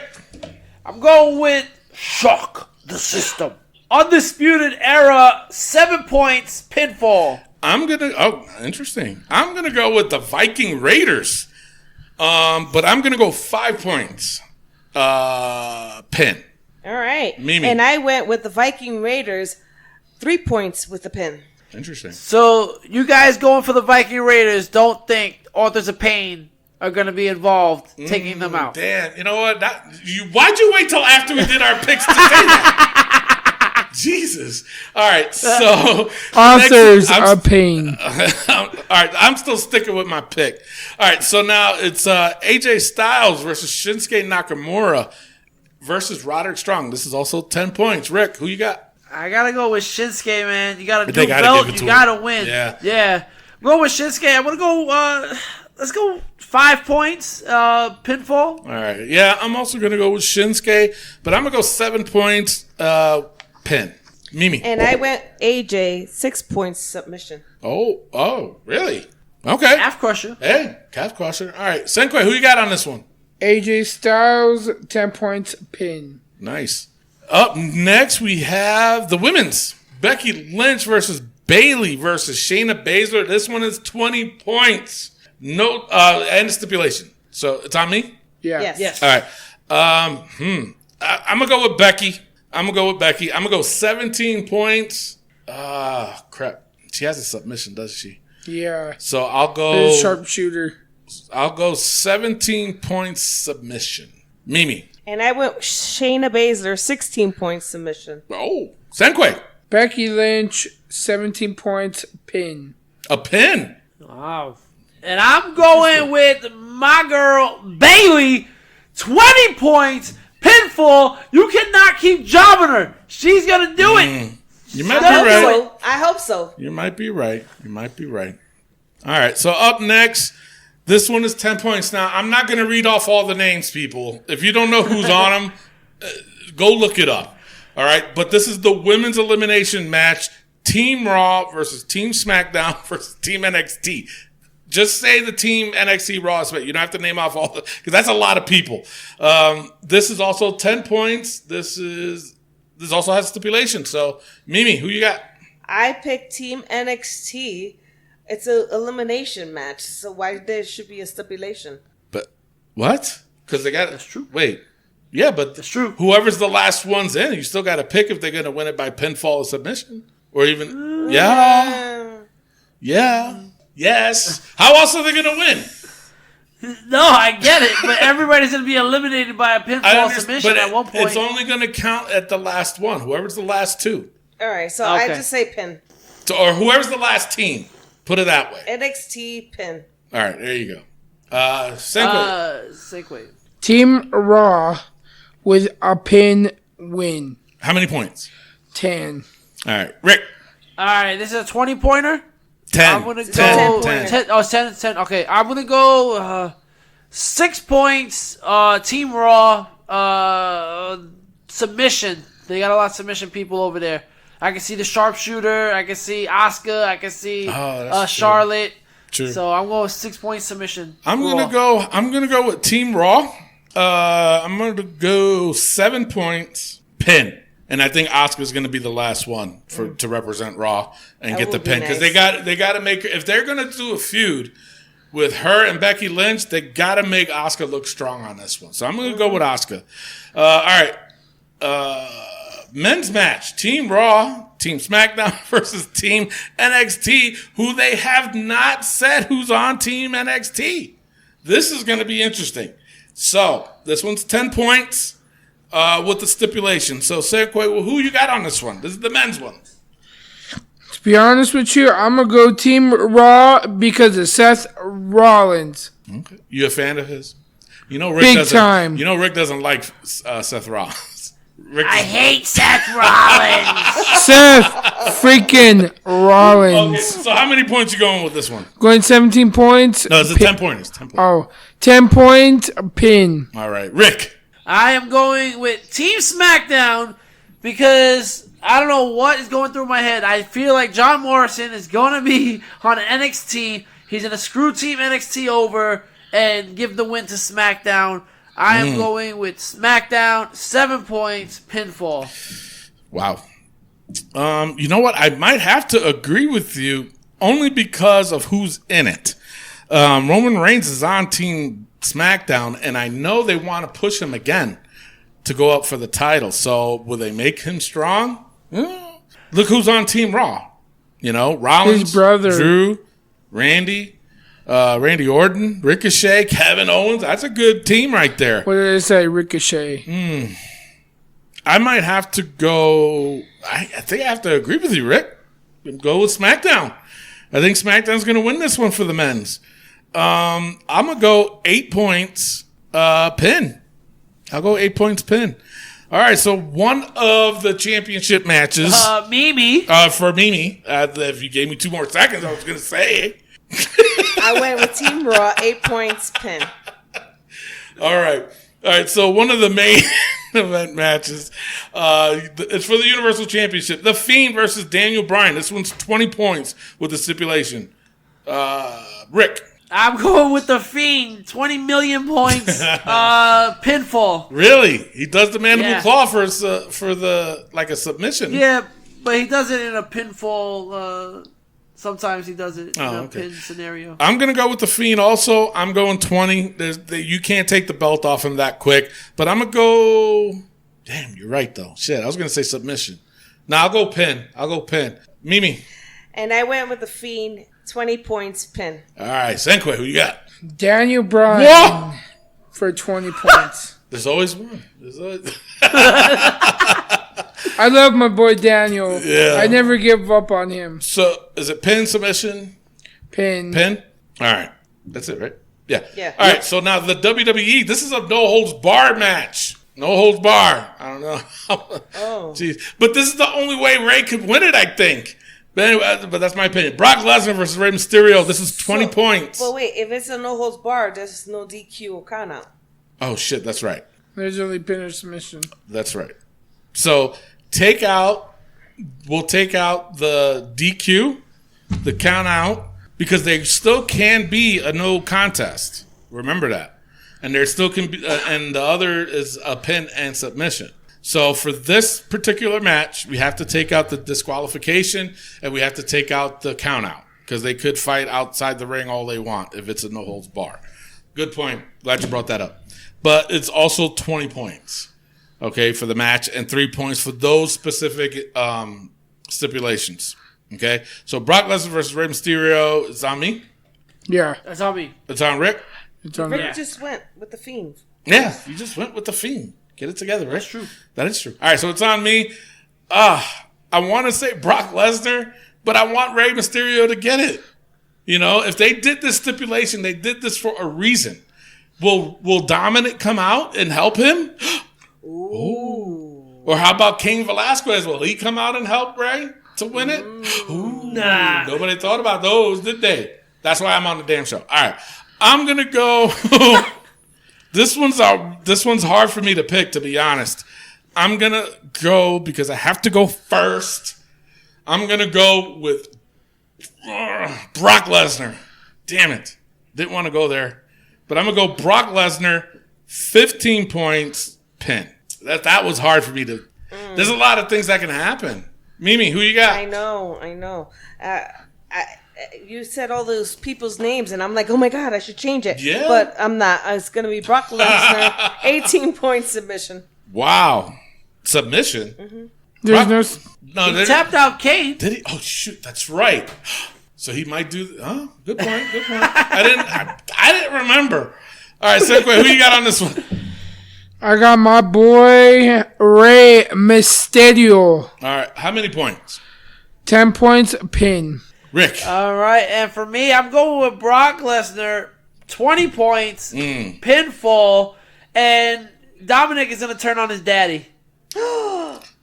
I'm going with Shock the System. Undisputed Era, 7 points, pinfall. Interesting. I'm going to go with the Viking Raiders. But I'm going to go 5 points. Pin. All right. Mimi. And I went with the Viking Raiders, 3 points with the pin. Interesting. So, you guys going for the Viking Raiders don't think Authors of Pain are going to be involved taking them out. Damn. You know what? Why'd you wait till after we did our picks to say that? Jesus. All right. So, Authors of Pain. All right. I'm still sticking with my pick. All right. So now it's AJ Styles versus Shinsuke Nakamura versus Roderick Strong. This is also 10 points. Rick, who you got? I got to go with Shinsuke, man. You got to They do gotta belt. give it to You got to him. win. Yeah. I'm going with Shinsuke. I'm going to go, let's go 5 points, pinfall. All right. Yeah, I'm also going to go with Shinsuke, but I'm going to go 7 points, pin. Mimi. And I went AJ, 6 points submission. Oh, really? Okay. Calf crusher. Hey, calf crusher. All right. Senkway, who you got on this one? AJ Styles, 10 points, pin. Nice. Up next, we have the women's. Becky Lynch versus Bayley versus Shayna Baszler. This one is 20 points. No, and stipulation. So it's on me? Yeah. Yes. All right. I'm going to go with Becky. I'm going to go 17 points. Crap. She has a submission, doesn't she? Yeah. So I'll go. The sharpshooter. I'll go 17 points submission. Mimi. And I went Shayna Baszler, 16 points submission. Oh, Senkway. Becky Lynch, 17 points, pin. A pin. Wow. And I'm going with my girl, Bayley, 20 points, pinfall. You cannot keep jobbing her. She's going to do it. You might be right. I hope so. You might be right. All right. So up next, this one is 10 points. Now, I'm not going to read off all the names, people. If you don't know who's on them, go look it up. All right. But this is the women's elimination match. Team Raw versus Team SmackDown versus Team NXT. Just say the Team NXT Raw. You don't have to name off all the, because that's a lot of people. This is also 10 points. This also has stipulation. So, Mimi, who you got? I picked Team NXT. It's an elimination match, so why there should be a stipulation? But what? Because they got. That's true. Wait. Yeah, but That's true. Whoever's the last one's in, you still got to pick if they're going to win it by pinfall or submission, or even. Yeah. Yes. How else are they going to win? No, I get it, but everybody's going to be eliminated by a pinfall submission at one point. It's only going to count at the last one. Whoever's the last two. All right, so I just say pin. Or whoever's the last team. Put it that way. NXT pin. All right, there you go. Segue. Team Raw with a pin win. How many points? 10. All right, Rick. All right, this is a 20-pointer. 10. I'm gonna go 10. 10. Oh, 10. Okay, I'm gonna go 6 points. Team Raw submission. They got a lot of submission people over there. I can see the sharpshooter. I can see Asuka. I can see Charlotte. True. So I'm going with 6 point submission. I'm gonna go with Team Raw. I'm gonna go 7 points pin. And I think Asuka's going to be the last one to represent Raw and get the pin because they got to make, if they're going to do a feud with her and Becky Lynch, they got to make Asuka look strong on this one. So I'm going to go with Asuka. All right, men's match: Team Raw, Team SmackDown versus Team NXT, who they have not said who's on Team NXT. This is going to be interesting. So this one's 10 points. With the stipulation. So, Segue, well, who you got on this one? This is the men's one. To be honest with you, I'm going to go Team Raw because of Seth Rollins. Okay. You a fan of his? You know Rick Big doesn't, time. You know Rick doesn't like Seth Rollins. I hate Seth Rollins. Seth freaking Rollins. Okay, so how many points you going with this one? Going 17 points. No, it's a 10 pointers. 10 points. Oh, 10 points, pin. All right. Rick. I am going with Team SmackDown because I don't know what is going through my head. I feel like John Morrison is going to be on NXT. He's going to screw Team NXT over and give the win to SmackDown. I am going with SmackDown, 7 points, pinfall. Wow. You know what? I might have to agree with you only because of who's in it. Roman Reigns is on Team SmackDown, and I know they want to push him again to go up for the title. So will they make him strong? Look who's on Team Raw. You know, Rollins, his brother, Drew, Randy Orton, Ricochet, Kevin Owens. That's a good team right there. What did I say? Ricochet. I might have to go. I think I have to agree with you, Rick. Go with SmackDown. I think SmackDown's going to win this one for the men's. I'm going to go 8 points pin. I'll go 8 points pin. All right, so one of the championship matches. Mimi. For Mimi. If you gave me 2 more seconds, I was going to say. I went with Team Raw, 8 points pin. All right, so one of the main event matches, it's for the Universal Championship. The Fiend versus Daniel Bryan. This one's 20 points with the stipulation. Rick. I'm going with the Fiend, 20 million points, pinfall. Really? He does the mandible claw for a submission. Yeah, but he does it in a pinfall. Sometimes he does it in a pin scenario. I'm going to go with the Fiend also. I'm going 20. You can't take the belt off him that quick. But I'm going to go... Damn, you're right, though. Shit, I was going to say submission. No, I'll go pin. Mimi. And I went with the Fiend, 20 points pin. All right, Senkwe, who you got? Daniel Bryan. Whoa! For 20 points. There's always one. I love my boy Daniel. Yeah. I never give up on him. So, is it pin, submission? Pin. All right. That's it, right? Yeah. Yeah. All right, so now the WWE, this is a no-holds-barred match. No holds bar. I don't know. Jeez. But this is the only way Ray could win it, I think. But anyway, but that's my opinion. Brock Lesnar versus Rey Mysterio. This is 20 points. But wait, if it's a no holds bar, there's no DQ or count out. Oh, shit. That's right. There's only pin or submission. That's right. So we'll take out the DQ, the count out, because there still can be a no contest. Remember that. And there still can be, and the other is a pin and submission. So for this particular match, we have to take out the disqualification and we have to take out the count out because they could fight outside the ring all they want if it's a no holds bar. Good point. Glad you brought that up. But it's also 20 points, okay, for the match and 3 points for those specific stipulations. Okay, so Brock Lesnar versus Rey Mysterio is on me. Yeah, That's on me. It's on Rick. It's on Rick there. just went with the Fiend. Yeah, you just went with the Fiend. Get it together, right? That's true. That is true. All right, so it's on me. I want to say Brock Lesnar, but I want Rey Mysterio to get it. You know, if they did this stipulation, they did this for a reason. Will Dominic come out and help him? Ooh. Or how about King Velasquez? Will he come out and help Rey to win it? Ooh. Nah. Nobody thought about those, did they? That's why I'm on the damn show. All right. I'm going to go. This one's hard for me to pick, to be honest. I'm going to go, because I have to go first. I'm going to go with Brock Lesnar. Damn it. Didn't want to go there. But I'm going to go Brock Lesnar, 15 points, pin. That was hard for me to... There's a lot of things that can happen. Mimi, who you got? I know. You said all those people's names, and I'm like, oh my God, I should change it. Yeah. But I'm not. It's going to be Brock Lesnar, 18 point submission. Wow. Submission? Mm-hmm. There's No, He tapped out Kane. Did he? Oh, shoot. That's right. So he might do... good point. I didn't remember. All right, Segway, who you got on this one? I got my boy Rey Mysterio. All right, how many points? 10 points, pin. Rick. All right, and for me, I'm going with Brock Lesnar, 20 points, pinfall, and Dominic is going to turn on his daddy.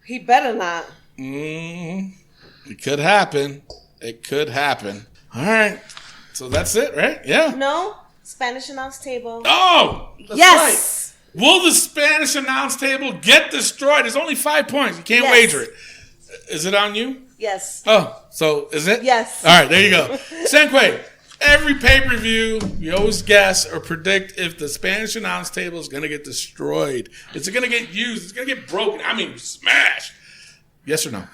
He better not. It could happen. All right. So that's it, right? Yeah. No, Spanish announce table. Oh! That's Yes. right. Will the Spanish announce table get destroyed? There's only 5 points. You can't Yes. wager it. Is it on you? Yes. Oh, so is it? Yes. All right, there you go. Senquay, every pay-per-view, you always guess or predict if the Spanish announce table is going to get destroyed. Is it going to get used? It's going to get broken. I mean, smashed. Yes or no?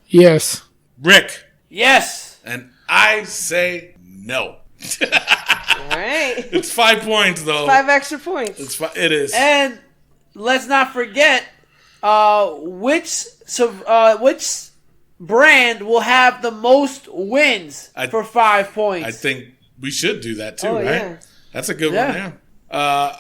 Yes. Rick. Yes. And I say no. All right. It's 5 points, though. 5 extra points. It is. And let's not forget which brand will have the most wins for 5 points. I think we should do that, too, Oh, right? yeah. That's a good one, yeah.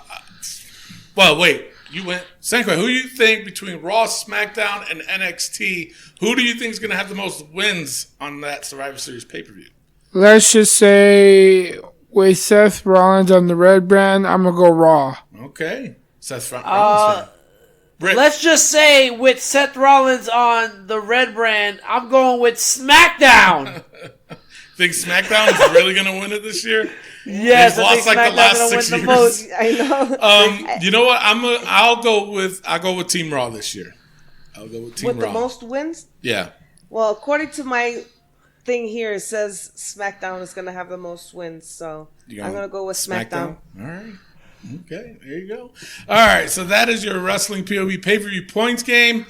Well, wait. You went. Senquay, who do you think between Raw, SmackDown, and NXT, who do you think is going to have the most wins on that Survivor Series pay-per-view? Let's just say with Seth Rollins on the red brand, I'm going to go Raw. Okay. Seth Rollins. Rick. Let's just say with Seth Rollins on the red brand, I'm going with SmackDown. Think SmackDown is really going to win it this year? Yes, They've I lost think like the SmackDown's last gonna 6 win years. the most. I know. You know what? I'll go with Team Raw this year. I'll go with Team With Raw. the most wins? Yeah. Well, according to my thing here, it says SmackDown is going to have the most wins. So I'm going to go with SmackDown. All right. Okay, there you go. All right, so that is your Wrestling POV pay-per-view points game.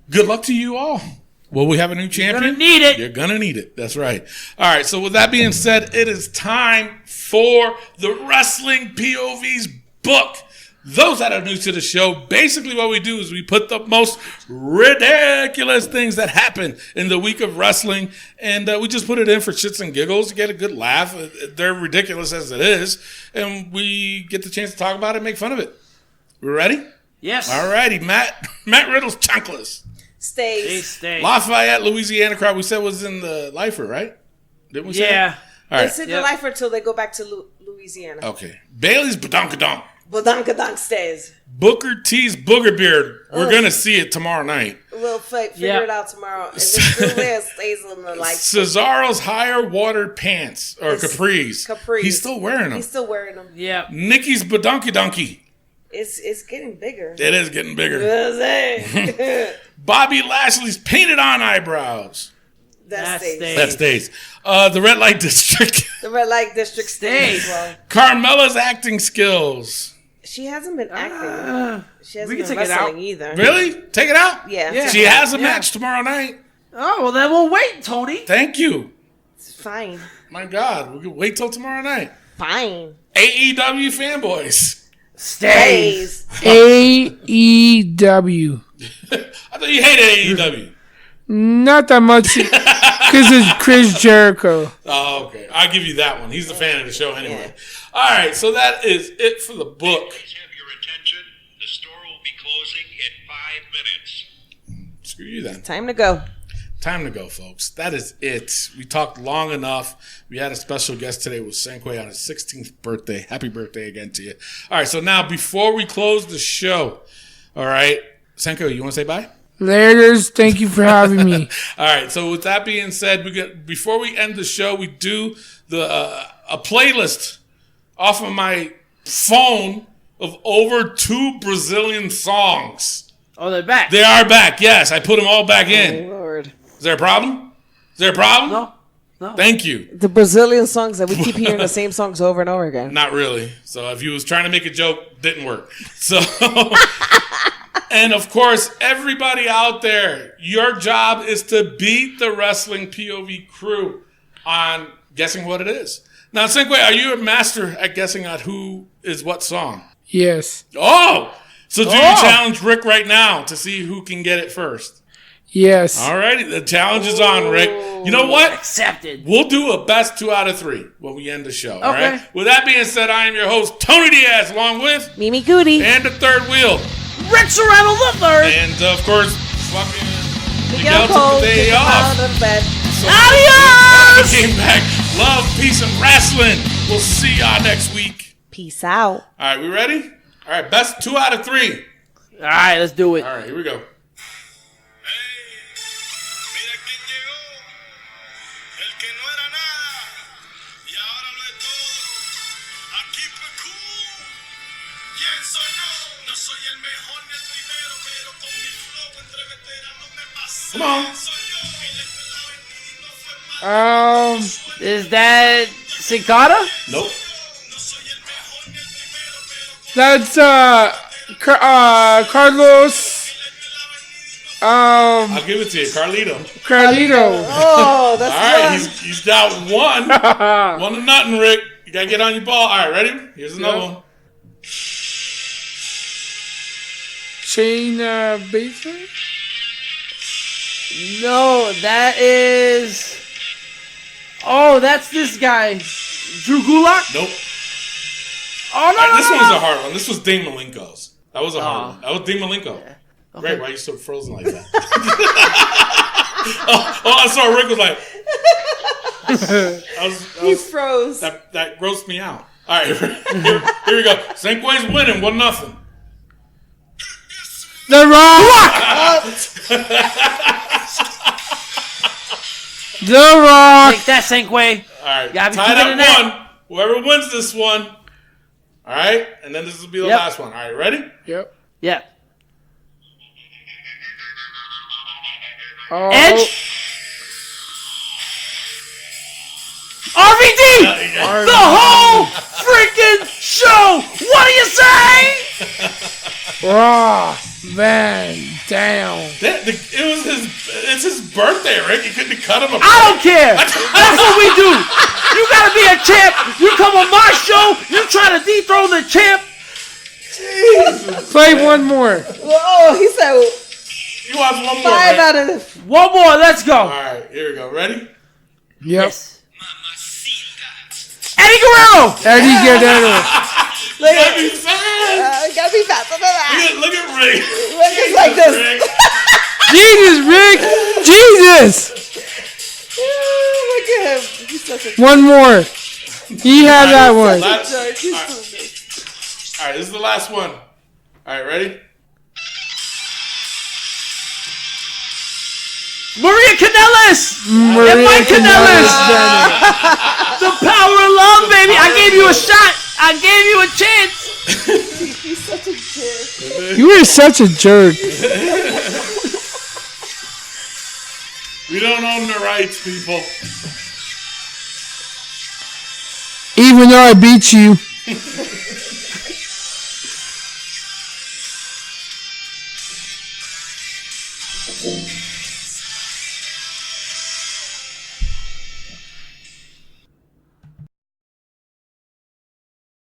Good luck to you all. Will we have a new champion? You're gonna need it. You're gonna need it. That's right. All right, so with that being said, it is time for the Wrestling POV's book. Those that are new to the show, basically what we do is we put the most ridiculous things that happen in the week of wrestling, and we just put it in for shits and giggles to get a good laugh. They're ridiculous as it is, and we get the chance to talk about it and make fun of it. We ready? Yes. All righty, Matt Riddle's Chunkless. Stays. Stay. Lafayette, Louisiana crowd, we said was in the lifer, right? Didn't we say Yeah. that? All They right. sit the lifer until they go back to Louisiana. Okay. Bailey's Badonkadonk. Badonkadonk stays. Booker T's Booger Beard. We're going to see it tomorrow night. We'll figure it out tomorrow. And this still there stays in the life. Cesaro's higher watered pants or capris. Capris. He's still wearing them. He's still wearing them. Yeah. Nikki's Badonky. It's getting bigger. It is getting bigger. That Bobby Lashley's painted on eyebrows. stays. That stays. The Red Light District. The Red Light District stays. Stays. Well, Carmella's acting skills. she hasn't been acting. She hasn't we can been take it wrestling out. either. Really? Take it out? Yeah. She has a match tomorrow night. Oh, well, then we'll wait, Tony. Thank you. It's fine. My God. We can wait till tomorrow night. Fine. AEW fanboys. Stays. AEW. I thought you hated AEW. Not that much, because it's Chris Jericho. Oh, okay. I'll give you that one. He's the fan of the show anyway. All right, so that is it for the book. Please have your attention. The store will be closing in 5 minutes. Screw you then. Time to go. Time to go, folks. That is it. We talked long enough. We had a special guest today with Senkway on his 16th birthday. Happy birthday again to you. All right, so now before we close the show, all right, Senkway, you want to say bye? Laters, thank you for having me. All right, so with that being said, before we end the show, we do a playlist off of my phone of over 2 Brazilian songs. Oh, they're back. They are back, yes. I put them all back in. Oh, Lord. Is there a problem? Is there a problem? No. Thank you. The Brazilian songs that we keep hearing the same songs over and over again. Not really. So if you was trying to make a joke, didn't work. So, and of course, everybody out there, your job is to beat the Wrestling POV crew on guessing what it is. Now, Senkway, are you a master at guessing at who is what song? Yes. Oh! So do you challenge Rick right now to see who can get it first? Yes. All righty, the challenge is on, Rick. You know what? Accepted. We'll do a best 2 out of 3 when we end the show. All Okay. right. With that being said, I am your host, Tony Diaz, along with Mimi Goody. and the third wheel, Rick Serrano the third. and of course, fucking Miguel Miguel Cole, took the day get him off. out of bed. So Adios! came back. Love, peace, and wrestling. We'll see y'all next week. Peace out. All right, we ready? All right, best 2 out of 3. All right, let's do it. All right, here we go. Mira quién llegó, el que no era nada y ahora lo es todo. Aquí fue cool. ¿Quién soy yo? No soy el mejor ni el primero, pero con mi flow entre veteranos me pasé. Come on. Soy yo y le fue la avenida y no fue mal. Is that Cicada? Nope. No soy el mejor ni el primero, pero con That's Carlos. I'll give it to you, Carlito. Carlito. Oh, that's All right, good. he's down 1. 1-0, Rick. You gotta get on your ball. All right, ready? Here's another one. Chain Baser. No, that is. Oh, that's this guy, Drew Gulak. Nope. Oh no, no, This no, one's no. a hard one. This was Dean Malenko's. That was a hard one. That was Dean Malenko. Ray, why are you so frozen like that? I saw Rick was like. He froze. That grossed me out. All right, here we go. Senkway's winning 1-0. The Rock. The Rock. Take that, Senkway. All right, Gotta be tied keeping it up in 1. Whoever wins this one. All right, and then this will be the Yep. last one. All right, ready? Yep. Yeah. Oh. Edge. RVD. The whole freaking show. What do you say? Raw. Van Down. It's his birthday, Rick. You couldn't cut him a I don't care. That's what we do. You gotta be a champ. You come on my show. You try to dethrone the champ. Play one more. Oh, he said You want one more, 5 Rick? out of One more. Let's go. All right, here we go. Ready? Yep. Yes. Eddie Guerrero. Eddie Guerrero. Look Gotta at be fast. gotta be faster than that. Look at Rick. Look, it's like this. Rick. Jesus, Rick. Jesus. Look at him. He's such a One more. He had that one. Last- jerk. He's all so- right, this is the last one. All right, ready? Maria Kanellis. Maria And Mike Kanellis. Kanellis. The power of love, baby. I gave you a shot. I gave you a chance. He's such a jerk. You are such a jerk. We don't own the rights, people. Even though I beat you.